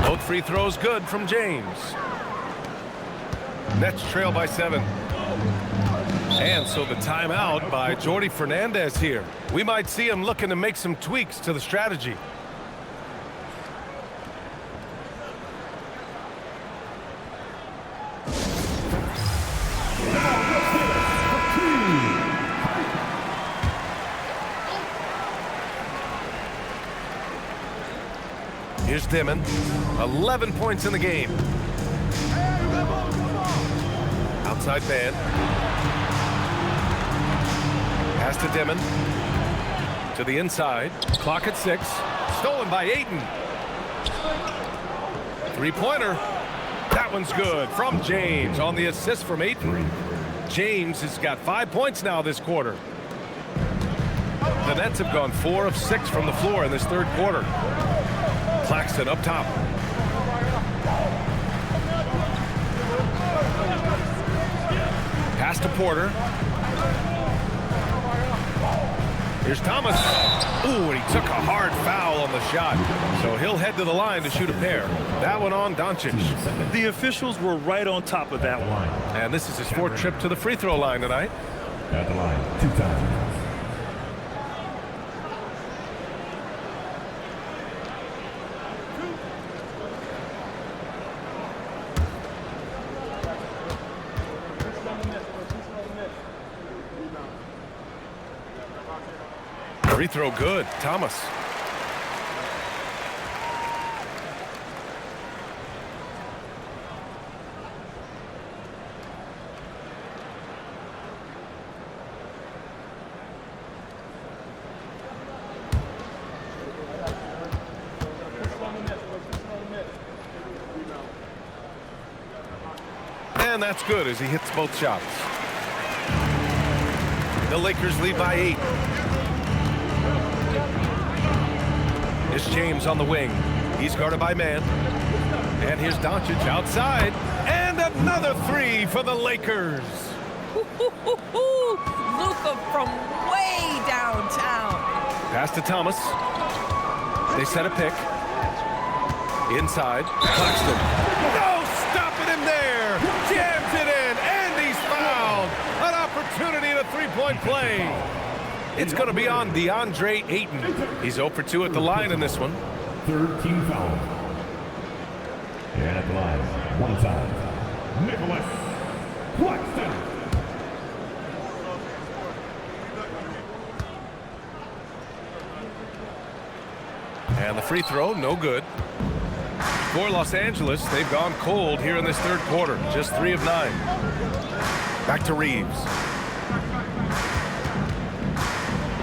Both free throws good from James. Nets trail by 7. And so the timeout by Jordi Fernandez here. We might see him looking to make some tweaks to the strategy. Here's Dimon. 11 points in the game. Outside man. Pass to Dimon. To the inside. Clock at 6. Stolen by Ayton. 3-pointer. That one's good from James on the assist from Ayton. James has got 5 points now this quarter. The Nets have gone 4 of 6 from the floor in this third quarter. Claxton up top. Pass to Porter. Here's Thomas. Ooh, and he took a hard foul on the shot. So he'll head to the line to shoot a pair. That one on Doncic. The officials were right on top of that one. And this is his 4th trip to the free throw line tonight. At the line, 2 times. Free throw good. Thomas. And that's good as he hits both shots. The Lakers lead by 8. Here's James on the wing. He's guarded by man. And here's Doncic outside. And another 3 for the Lakers. Luka from way downtown. Pass to Thomas. They set a pick. Inside. Claxton. No stopping him there. Jams it in. And he's fouled. An opportunity in a 3-point play. It's going to be on DeAndre Ayton. He's 0 for 2 at the line in this one. 3rd team foul. And at the line, 1 time. Nicholas Claxton. And the free throw, no good. For Los Angeles, they've gone cold here in this third quarter. Just 3 of 9. Back to Reeves.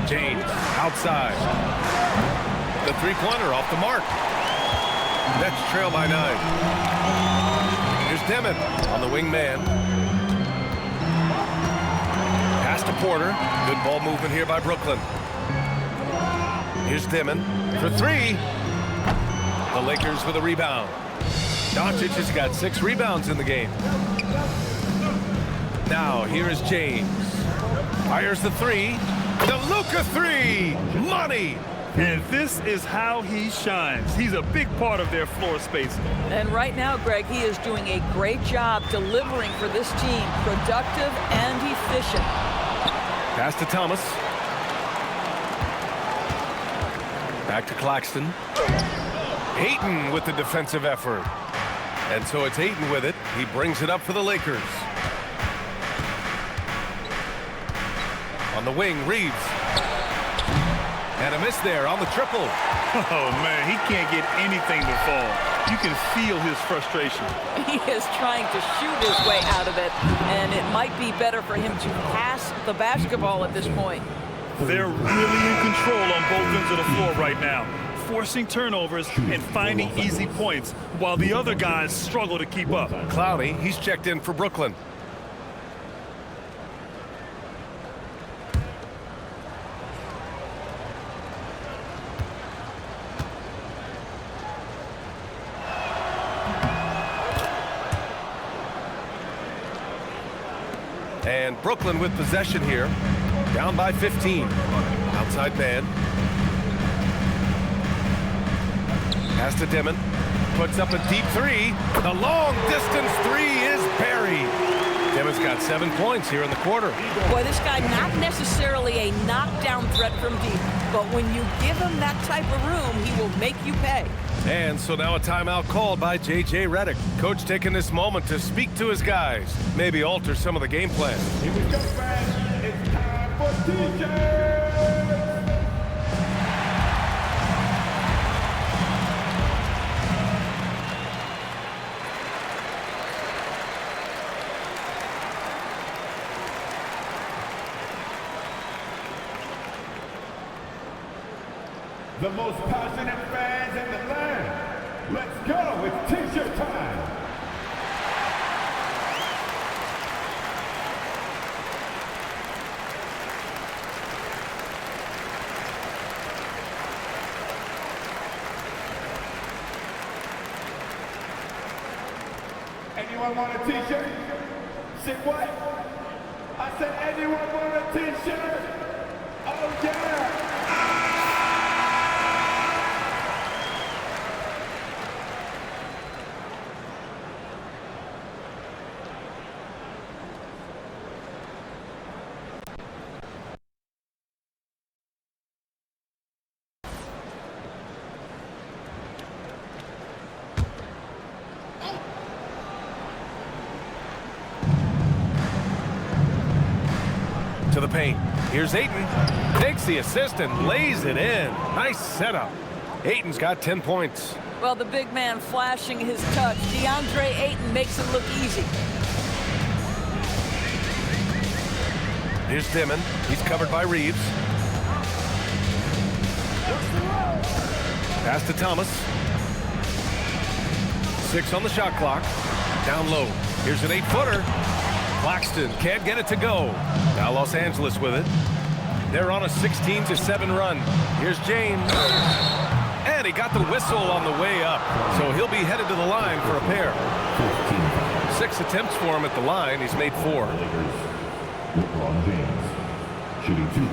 James outside. The 3-pointer off the mark. Nets trail by 9. Here's Dimon on the wing man. Pass to Porter. Good ball movement here by Brooklyn. Here's Dimon for 3. The Lakers with a rebound. Doncic has got 6 rebounds in the game. Now here is James. Fires the three. The Luka three. Money. And this is how he shines. He's a big part of their floor space. And right now, Greg, he is doing a great job delivering for this team. Productive and efficient. Pass to Thomas. Back to Claxton. Ayton with the defensive effort. And so it's Ayton with it. He brings it up for the Lakers. On the wing, Reeves. And a miss there on the triple. Oh, man, he can't get anything to fall. You can feel his frustration. He is trying to shoot his way out of it, and it might be better for him to pass the basketball at this point. They're really in control on both ends of the floor right now, forcing turnovers and finding easy points while the other guys struggle to keep up. Clowney, he's checked in for Brooklyn. And Brooklyn with possession here. Down by 15. Outside man. Pass to Dimon. Puts up a deep three. The long distance three is buried. Dimmon's got 7 points here in the quarter. Boy, this guy not necessarily a knockdown threat from deep, but when you give him that type of room, he will make you pay. And so now a timeout called by J.J. Redick. Coach taking this moment to speak to his guys. Maybe alter some of the game plan. Here we go, fans. It's time for DJ. The most passionate fans in the land. Let's go. It's T-shirt time. Anyone want a T-shirt? Say what? I said anyone want a T-shirt? Oh yeah! To the paint. Here's Ayton. Takes the assist and lays it in. Nice setup. Ayton's got 10 points. Well, the big man flashing his touch. DeAndre Ayton makes it look easy. Here's Dimon. He's covered by Reeves. Pass to Thomas. 6 on the shot clock. Down low. Here's an 8-footer. Claxton can't get it to go. Now Los Angeles with it. They're on a 16-7 run. Here's James. And he got the whistle on the way up. So he'll be headed to the line for a pair. 6 attempts for him at the line. He's made 4. LeBron James, shooting 2.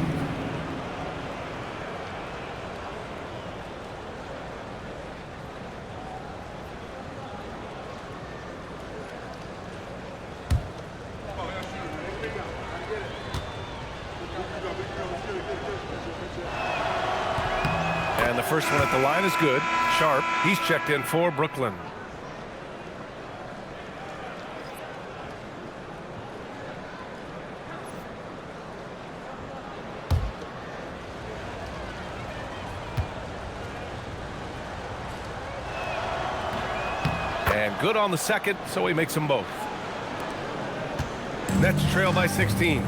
And the first one at the line is good. Sharp, he's checked in for Brooklyn. And good on the second, so he makes them both. Nets trail by 16.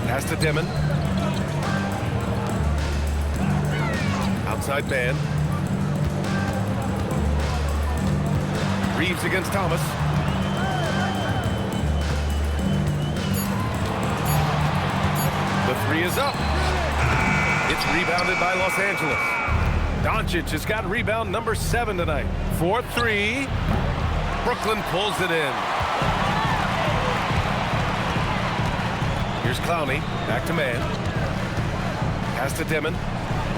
Pass to Dimon. Outside man. Reeves against Thomas. The three is up. It's rebounded by Los Angeles. Doncic has got rebound number 7 tonight. 4-3. Brooklyn pulls it in. Here's Clowney, back to man. Pass to Dimon.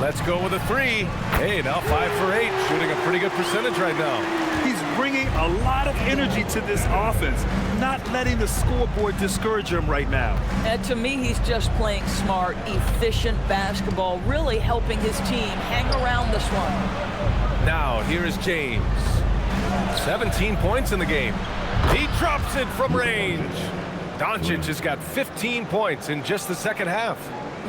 Let's go with a three. Hey, now 5 for 8, shooting a pretty good percentage right now. He's bringing a lot of energy to this offense, not letting the scoreboard discourage him right now. And to me, he's just playing smart, efficient basketball, really helping his team hang around this one. Now, here is James. 17 points in the game. He drops it from range. Doncic has got 15 points in just the second half.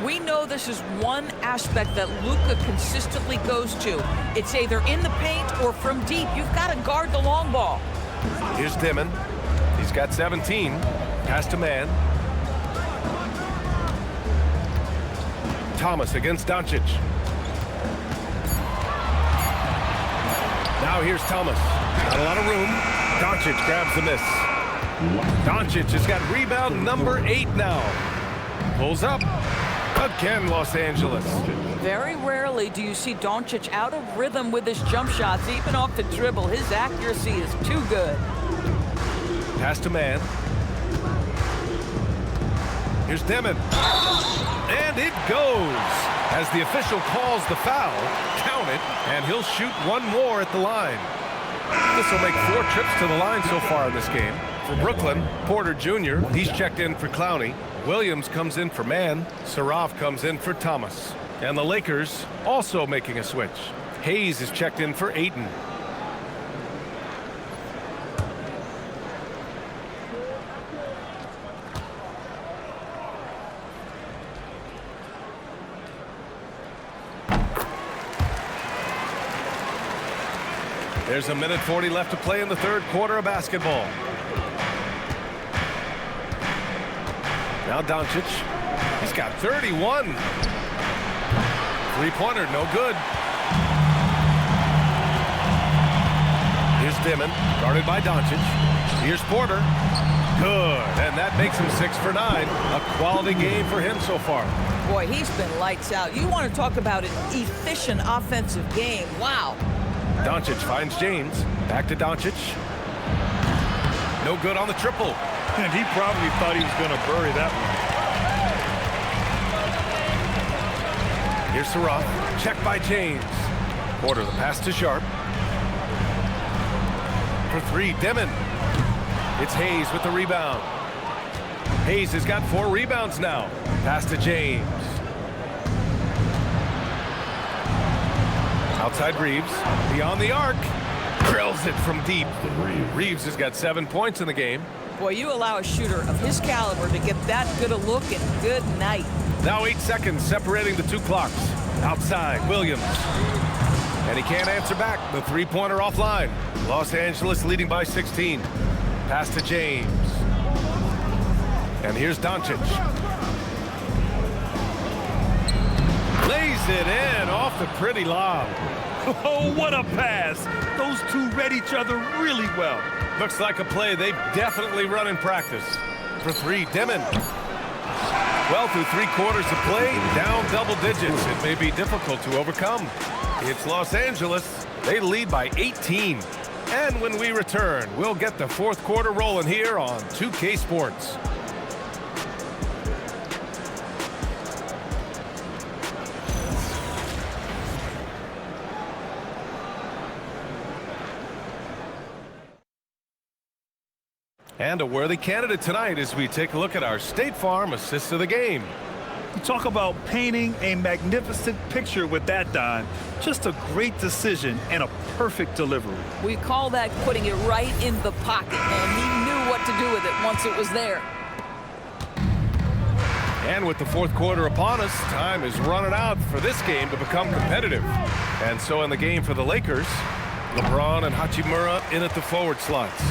We know this is one aspect that Luka consistently goes to. It's either in the paint or from deep. You've got to guard the long ball. Here's Dimon. He's got 17. Pass to man. Thomas against Doncic. Now here's Thomas. Not a lot of room. Doncic grabs the miss. Doncic has got rebound number 8 now. Pulls up. Again, Los Angeles. Very rarely do you see Doncic out of rhythm with his jump shots, even off the dribble. His accuracy is too good. Pass to man. Here's Dimon. And it goes. As the official calls the foul, count it, and he'll shoot one more at the line. This will make 4 trips to the line so far in this game. For Brooklyn, Porter Jr., he's checked in for Clowney. Williams comes in for man. Saraf comes in for Thomas. And the Lakers also making a switch. Hayes is checked in for Ayton. There's a minute 40 left to play in the third quarter of basketball. Now Doncic. He's got 31. Three-pointer, no good. Here's Dimon, guarded by Doncic. Here's Porter. Good, and that makes him 6 for 9. A quality game for him so far. Boy, he's been lights out. You want to talk about an efficient offensive game. Wow. Doncic finds James. Back to Doncic. No good on the triple. And he probably thought he was going to bury that one. Here's Saraf. Check by James. Porter, the pass to Sharp. For 3, Dimon. It's Hayes with the rebound. Hayes has got 4 rebounds now. Pass to James. Outside Reeves. Beyond the arc. Drills it from deep. Reeves has got 7 points in the game. Boy, you allow a shooter of his caliber to get that good a look, and good night. Now 8 seconds separating the 2 clocks. Outside, Williams. And he can't answer back. The three-pointer offline. Los Angeles leading by 16. Pass to James. And here's Doncic. Lays it in off the pretty lob. Oh, what a pass. Those two read each other really well. Looks like a play they've definitely run in practice. For 3, Dimon. Well, through 3 quarters of play, down double digits. It may be difficult to overcome. It's Los Angeles. They lead by 18. And when we return, we'll get the 4th quarter rolling here on 2K Sports. And a worthy candidate tonight as we take a look at our State Farm assist of the game. You talk about painting a magnificent picture with that, Don. Just a great decision and a perfect delivery. We call that putting it right in the pocket, and he knew what to do with it once it was there. And with the 4th quarter upon us, time is running out for this game to become competitive. And so in the game for the Lakers, LeBron and Hachimura in at the forward slots.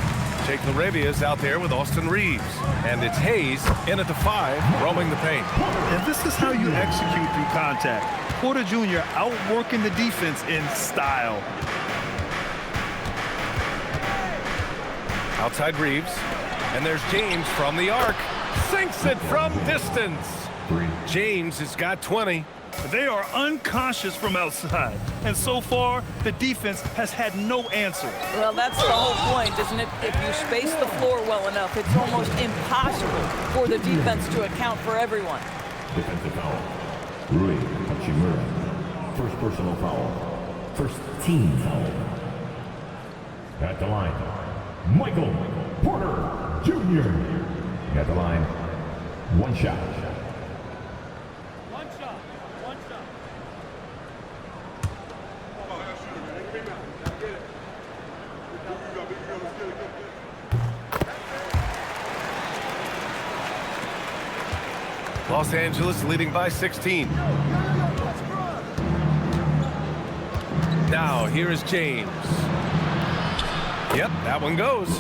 Jake LaRavia's out there with Austin Reeves. And it's Hayes in at the 5, roaming the paint. And this is how you execute through contact. Porter Jr. outworking the defense in style. Outside Reeves. And there's James from the arc. Sinks it from distance. 3. James has got 20. They are unconscious from outside, and so far, the defense has had no answer. Well, that's the whole point, isn't it? If you space the floor well enough, it's almost impossible for the defense to account for everyone. Defensive foul. Rui Hachimura. First personal foul. First team foul. At the line, Michael Porter Jr. At the line, 1 shot. Los Angeles leading by 16. Now, here is James. Yep, that one goes.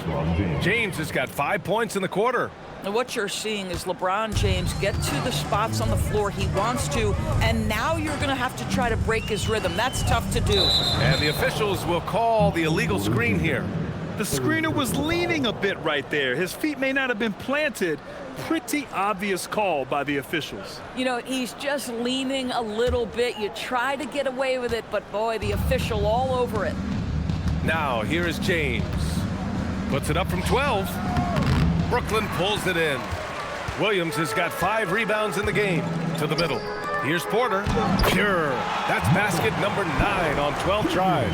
James has got 5 points in the quarter. And what you're seeing is LeBron James get to the spots on the floor he wants to, and now you're going to have to try to break his rhythm. That's tough to do. And the officials will call the illegal screen here. The screener was leaning a bit right there. His feet may not have been planted. Pretty obvious call by the officials. You know, he's just leaning a little bit. You try to get away with it, but boy, the official all over it. Now, here is James. Puts it up from 12. Brooklyn pulls it in. Williams has got 5 rebounds in the game. To the middle. Here's Porter. Pure. That's basket number 9 on 12 tries.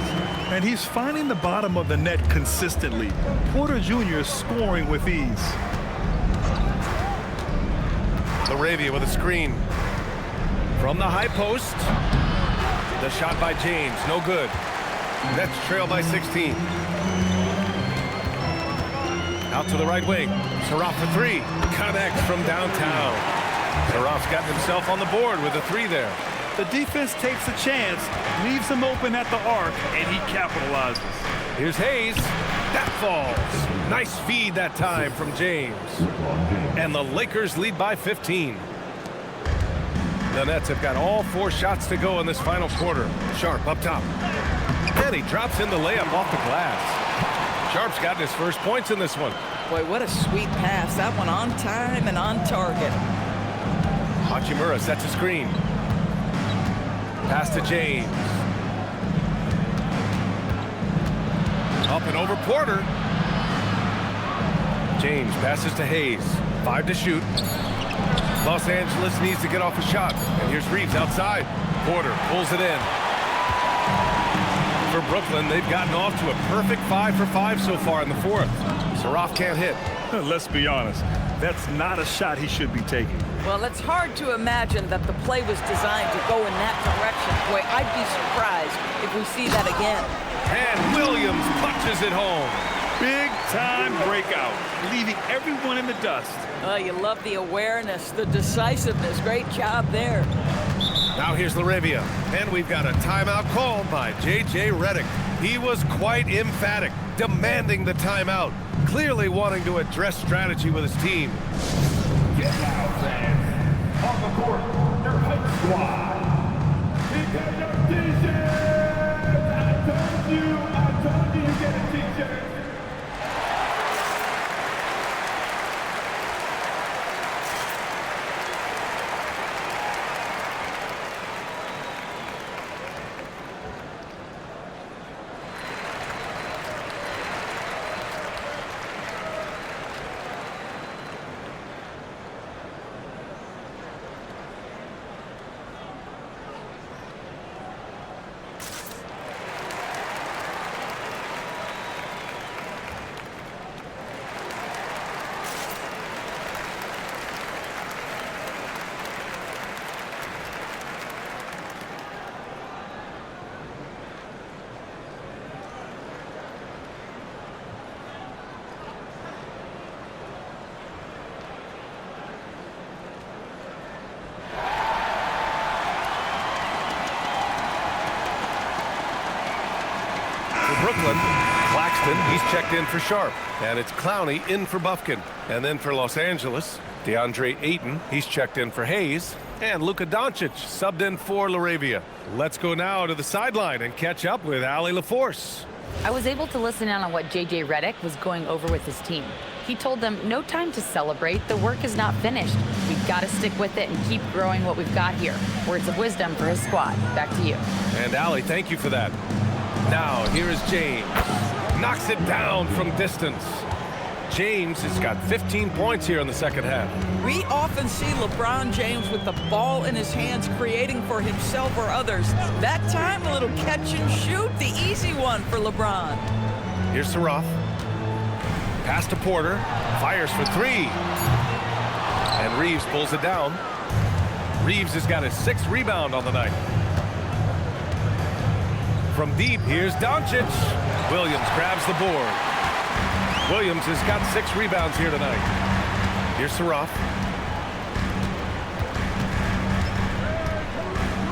And he's finding the bottom of the net consistently. Porter Jr. scoring with ease. LaRavia with a screen. From the high post. The shot by James. No good. Nets trail by 16. Out to the right wing. Saraf for 3. Connects from downtown. Saraf's gotten himself on the board with a 3 there. The defense takes a chance, leaves him open at the arc, and he capitalizes. Here's Hayes. That falls. Nice feed that time from James. And the Lakers lead by 15. The Nets have got all 4 shots to go in this final quarter. Sharp up top. And he drops in the layup off the glass. Sharp's gotten his first points in this one. Boy, what a sweet pass. That one on time and on target. Hachimura sets a screen. Pass to James. Up and over Porter. James passes to Hayes. 5 to shoot. Los Angeles needs to get off a shot. And here's Reeves outside. Porter pulls it in. For Brooklyn, they've gotten off to a perfect 5 for 5 so far in the 4th. Saraf can't hit. Let's be honest, that's not a shot he should be taking. Well, it's hard to imagine that the play was designed to go in that direction. Boy, I'd be surprised if we see that again. And Williams punches it home. Big time breakout, leaving everyone in the dust. Oh, you love the awareness, the decisiveness. Great job there. Now here's LaRavia, and we've got a timeout called by J.J. Redick. He was quite emphatic, demanding the timeout, clearly wanting to address strategy with his team. Get out, fans. On the court, your hype squad. Because your t-shirt. I told you get a t-shirt. Brooklyn, Claxton, he's checked in for Sharp. And it's Clowney in for Bufkin. And then for Los Angeles, DeAndre Ayton, he's checked in for Hayes. And Luka Doncic subbed in for LaRavia. Let's go now to the sideline and catch up with Allie LaForce. I was able to listen in on what J.J. Redick was going over with his team. He told them, no time to celebrate. The work is not finished. We've got to stick with it and keep growing what we've got here. Words of wisdom for his squad. Back to you. And Allie, thank you for that. Now, here is James. Knocks it down from distance. James has got 15 points here in the second half. We often see LeBron James with the ball in his hands, creating for himself or others. That time, a little catch and shoot, the easy one for LeBron. Here's Saroff. Pass to Porter. Fires for three. And Reeves pulls it down. Reeves has got his 6th rebound on the night. From deep, here's Doncic. Williams grabs the board. Williams has got 6 rebounds here tonight. Here's Saroff.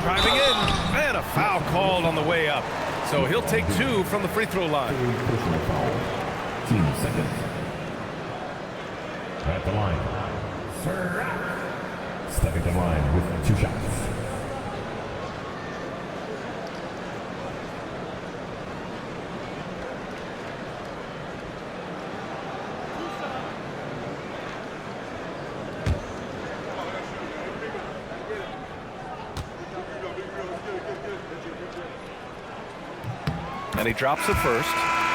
Driving in, and a foul called on the way up. So he'll take 2 from the free throw line. 2 seconds. At the line, stepping to line with 2 shots. And he drops it first.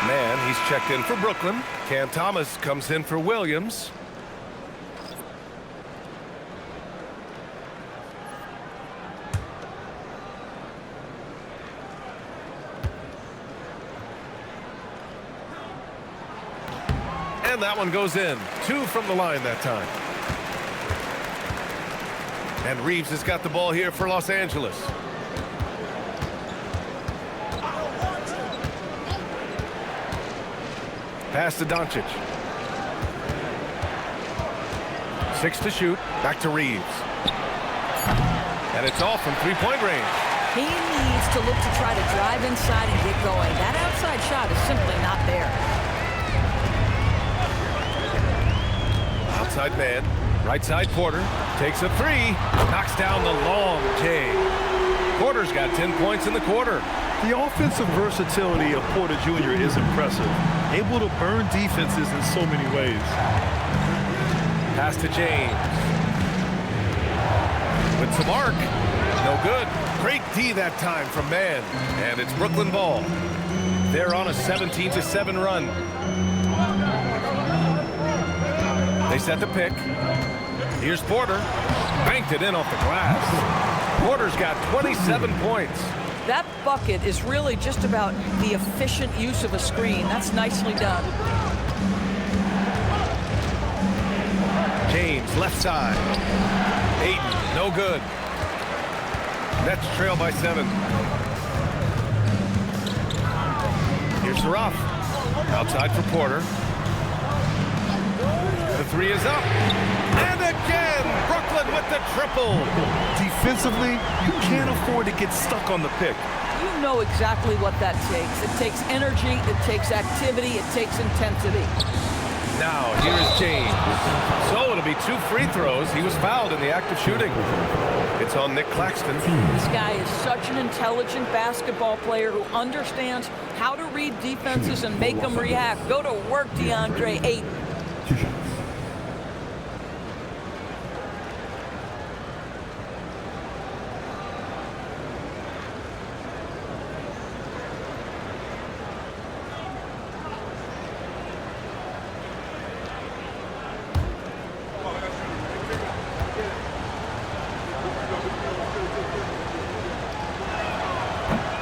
Man, he's checked in for Brooklyn. Cam Thomas comes in for Williams. And that one goes in. 2 from the line that time. And Reeves has got the ball here for Los Angeles. Pass to Doncic. 6 to shoot. Back to Reeves. And it's all from three-point range. He needs to look to try to drive inside and get going. That outside shot is simply not there. Outside man. Right side Porter. Takes a 3. Knocks down the long J. Porter's got 10 points in the quarter. The offensive versatility of Porter Jr. is impressive. Able to burn defenses in so many ways. Pass to James. With some arc. No good. Great D that time from Man. And it's Brooklyn ball. They're on a 17-7 run. They set the pick. Here's Porter. Banked it in off the glass. Porter's got 27 points. That bucket is really just about the efficient use of a screen. That's nicely done. James, left side. Ayton, no good. Nets trail by 7. Here's Saroff. Outside for Porter. The 3 is up. And again, Brooklyn with the triple. Defensively, you can't afford to get stuck on the pick. You know exactly what that takes. It takes energy, it takes activity, it takes intensity. Now, here's James. So it'll be 2 free throws. He was fouled in the act of shooting. It's on Nick Claxton. This guy is such an intelligent basketball player who understands how to read defenses and make them react. Go to work, DeAndre Ayton. 2 shots.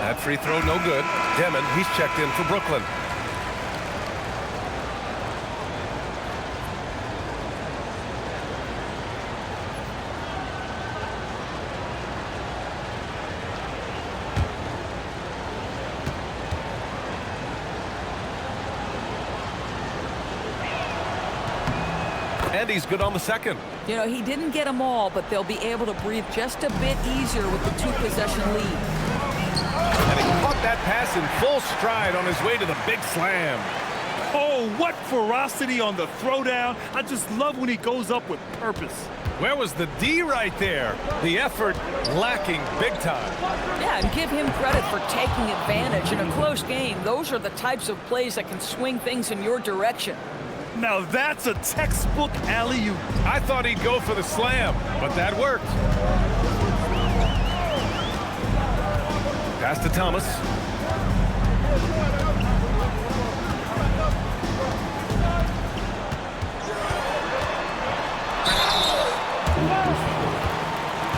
That free throw, no good. Demon, he's checked in for Brooklyn. And he's good on the second. You know, he didn't get them all, but they'll be able to breathe just a bit easier with the 2-possession lead. And he caught that pass in full stride on his way to the big slam. Oh, what ferocity on the throwdown. I just love when he goes up with purpose. Where was the D right there? The effort lacking big time. Yeah, and give him credit for taking advantage in a close game. Those are the types of plays that can swing things in your direction. Now that's a textbook alley-oop. I thought he'd go for the slam, but that worked. Pass to Thomas.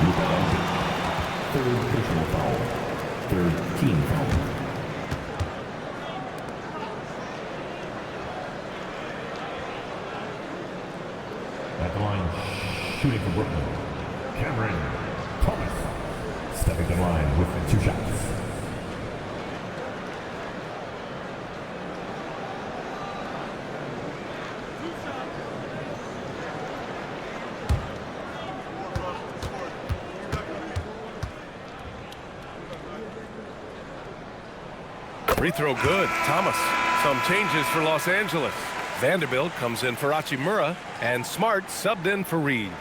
Luka Doncic. Third personal foul. Third team foul. At the line, shooting for Brooklyn, Cameron Thomas. Stepping to the line with 2 shots. Free throw good. Thomas. Some changes for Los Angeles. Vanderbilt comes in for Hachimura, and Smart subbed in for Reeves.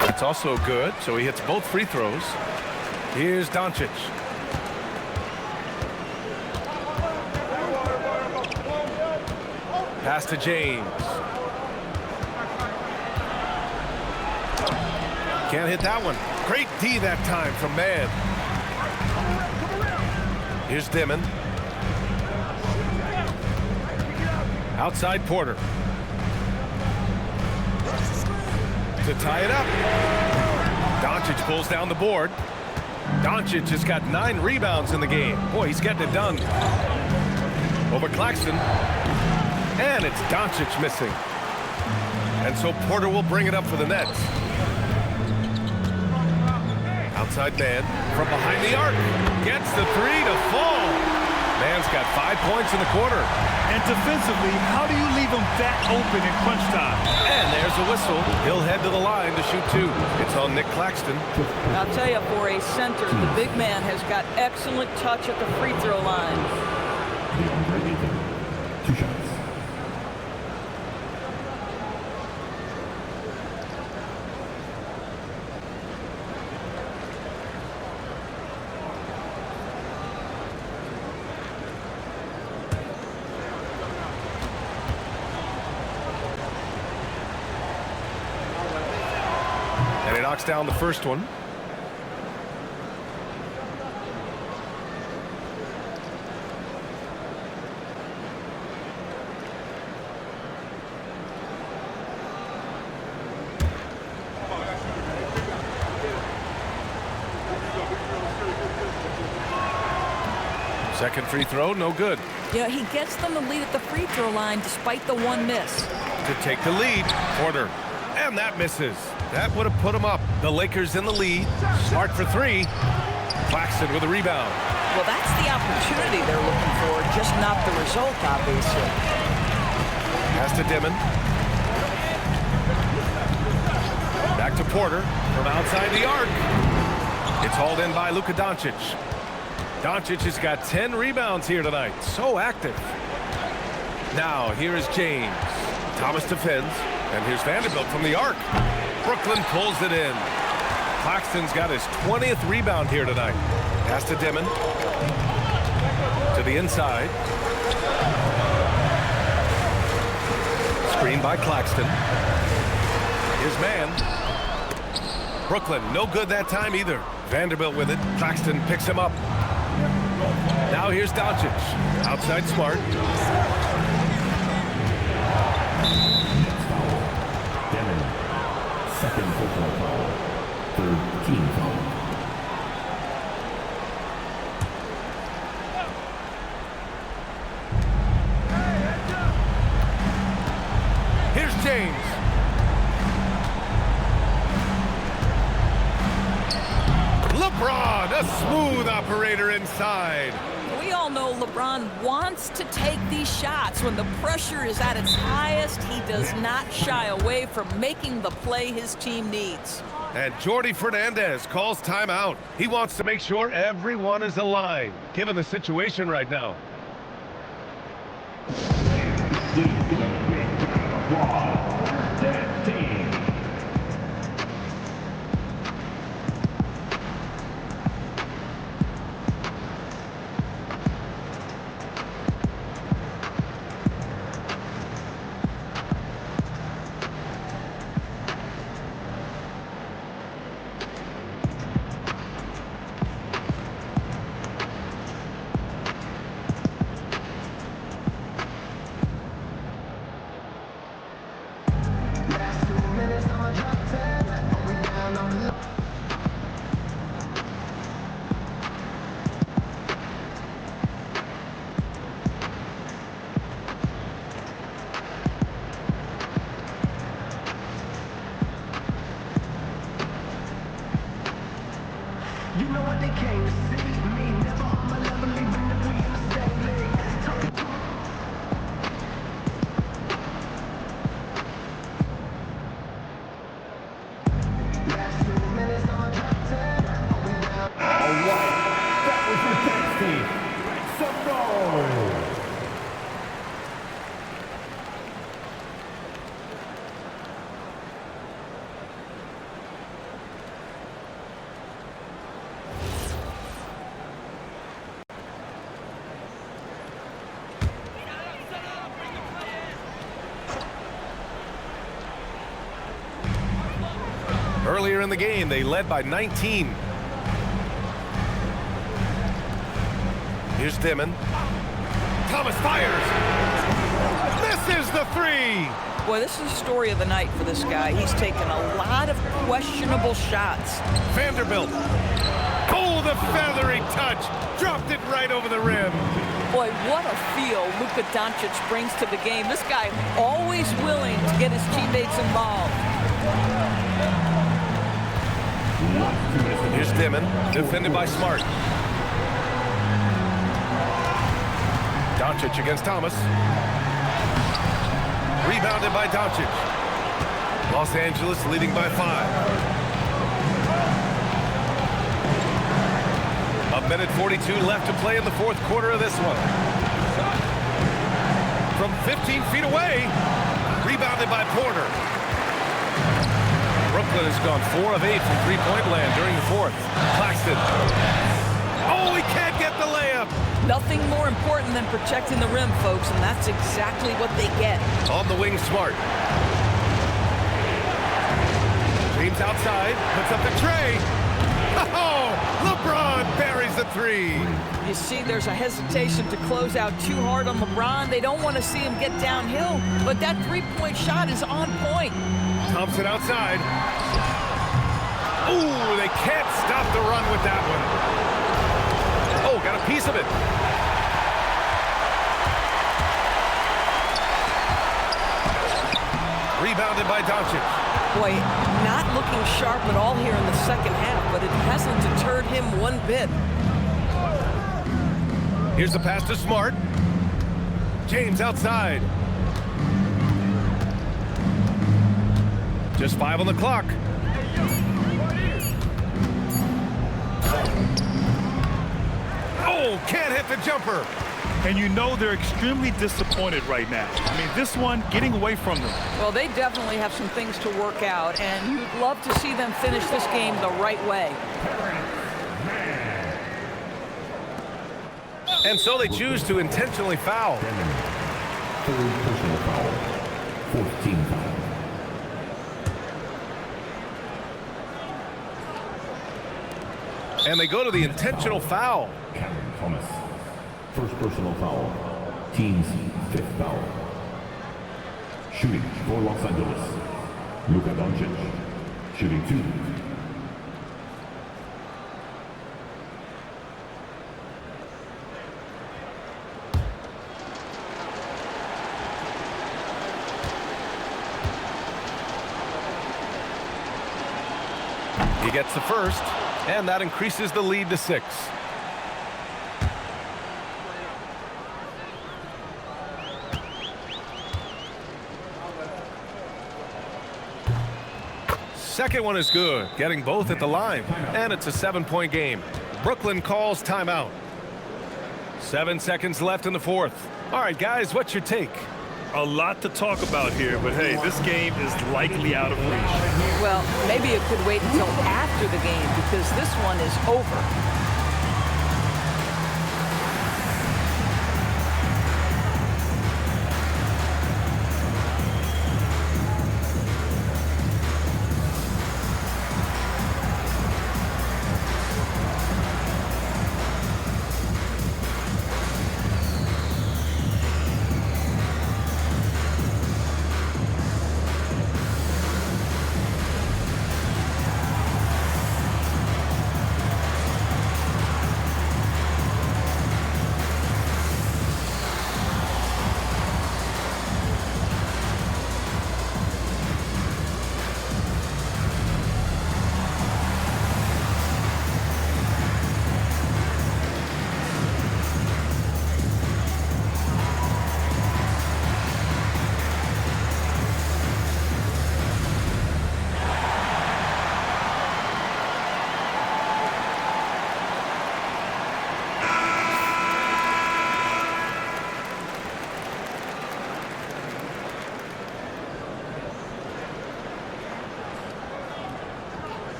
It's also good, so he hits both free throws. Here's Doncic. Pass to James. Can't hit that one. Great D that time from Mann. Here's Dimon. Outside Porter. To tie it up. Doncic pulls down the board. Doncic has got 9 rebounds in the game. Boy, he's getting it done. Over Claxton. And it's Doncic missing. And so Porter will bring it up for the Nets. Outside man from behind the arc. Gets the 3 to fall. Man's got 5 points in the quarter. And defensively, how do you leave him that open in crunch time? And there's a whistle. He'll head to the line to shoot 2. It's on Nick Claxton. I'll tell you, for a center, the big man has got excellent touch at the free throw line. 2 shots. And he knocks down the first one. Second free throw, no good. Yeah, he gets them the lead at the free throw line despite the 1 miss. To take the lead, Porter. And that misses. That would have put him up. The Lakers in the lead. Smart for 3. Claxton with a rebound. Well, that's the opportunity they're looking for, just not the result, obviously. Pass to Dimon. Back to Porter from outside the arc. It's hauled in by Luka Doncic. Doncic has got 10 rebounds here tonight. So active. Now, here is James. Thomas defends. And here's Vanderbilt from the arc. Brooklyn pulls it in. Claxton's got his 20th rebound here tonight. Pass to Dimon. To the inside. Screen by Claxton. His man. Brooklyn, no good that time either. Vanderbilt with it. Claxton picks him up. Now here's Doncic. Outside Smart. Second personal foul. Third team foul. Here's James. LeBron, a smooth operator inside. We all know LeBron wants to take these shots. When the pressure is at its highest, he does not shy away from making the play his team needs. And Jordi Fernandez calls timeout. He wants to make sure everyone is aligned, given the situation right now. Earlier in the game, they led by 19. Here's Dimon. Thomas fires. Misses the three. Boy, this is the story of the night for this guy. He's taken a lot of questionable shots. Vanderbilt. Oh, the feathery touch. Dropped it right over the rim. Boy, what a feel Luka Doncic brings to the game. This guy always willing to get his teammates involved. Here's Dimon, defended by Smart. Doncic against Thomas. Rebounded by Doncic. Los Angeles leading by 5. A minute 42 left to play in the fourth quarter of this one. From 15 feet away, rebounded by Porter. Brooklyn has gone 4 of 8 from three-point land during the fourth. Claxton. Oh, he can't get the layup. Nothing more important than protecting the rim, folks, and that's exactly what they get. On the wing, Smart. James outside, puts up the tray. Oh, LeBron buries the three. You see, there's a hesitation to close out too hard on LeBron. They don't want to see him get downhill, but that three-point shot is on point. Thompson outside. Ooh, they can't stop the run with that one. Oh, got a piece of it. Rebounded by Doncic. Boy, not looking sharp at all here in the second half, but it hasn't deterred him one bit. Here's the pass to Smart. James outside. Just 5 on the clock. Oh, can't hit the jumper. And you know they're extremely disappointed right now. I mean, this one getting away from them. Well, they definitely have some things to work out, and you'd love to see them finish this game the right way. And so they choose to intentionally foul. Third personal foul. 14 foul. And they go to the intentional foul. Cameron Thomas. First personal foul. Team's 5th foul. Shooting for Los Angeles. Luka Doncic. Shooting 2. He gets the first, and that increases the lead to 6. Second one is good, getting both at the line, and it's a 7-point game. Brooklyn calls timeout. 7 seconds left in the fourth. All right, guys, what's your take? A lot to talk about here, but hey, this game is likely out of reach. Well, maybe it could wait until after the game because this one is over.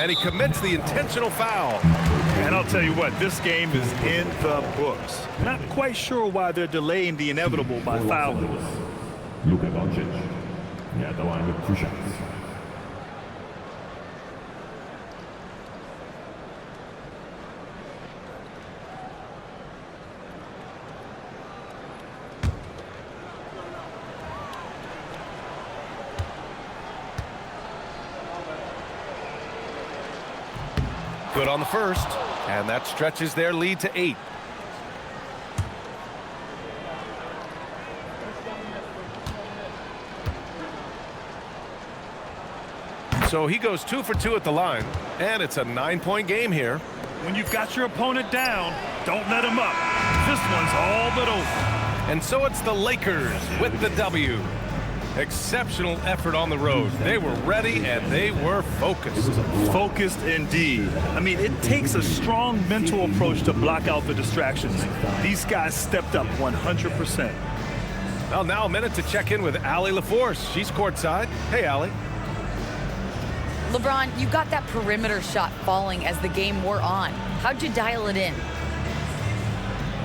And he commits the intentional foul. And I'll tell you what, this game is in the books. Not quite sure why they're delaying the inevitable by fouling. Luka Doncic. Yeah, the line with 2 shots. Good on the first, and that stretches their lead to 8. So he goes 2 for 2 at the line, and it's a 9-point game here. When you've got your opponent down, don't let him up. This one's all but over. And so it's the Lakers with the W. Exceptional effort on the road. They were ready and they were focused. Focused indeed. I mean, it takes a strong mental approach to block out the distractions. These guys stepped up 100%. Well, now a minute to check in with Allie LaForce. She's courtside. Hey, Allie. LeBron, you got that perimeter shot falling as the game wore on. How'd you dial it in?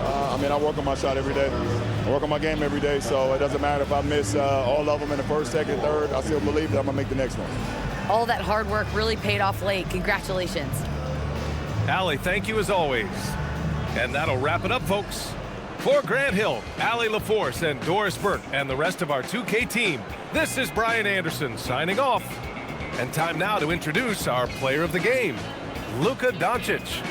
I mean, I work on my shot every day. I work on my game every day, so it doesn't matter if I miss all of them in the first, second, third. I still believe that I'm going to make the next one. All that hard work really paid off late. Congratulations. Allie, thank you as always. And that'll wrap it up, folks. For Grant Hill, Allie LaForce, and Doris Burke, and the rest of our 2K team, this is Brian Anderson signing off. And time now to introduce our player of the game, Luka Doncic.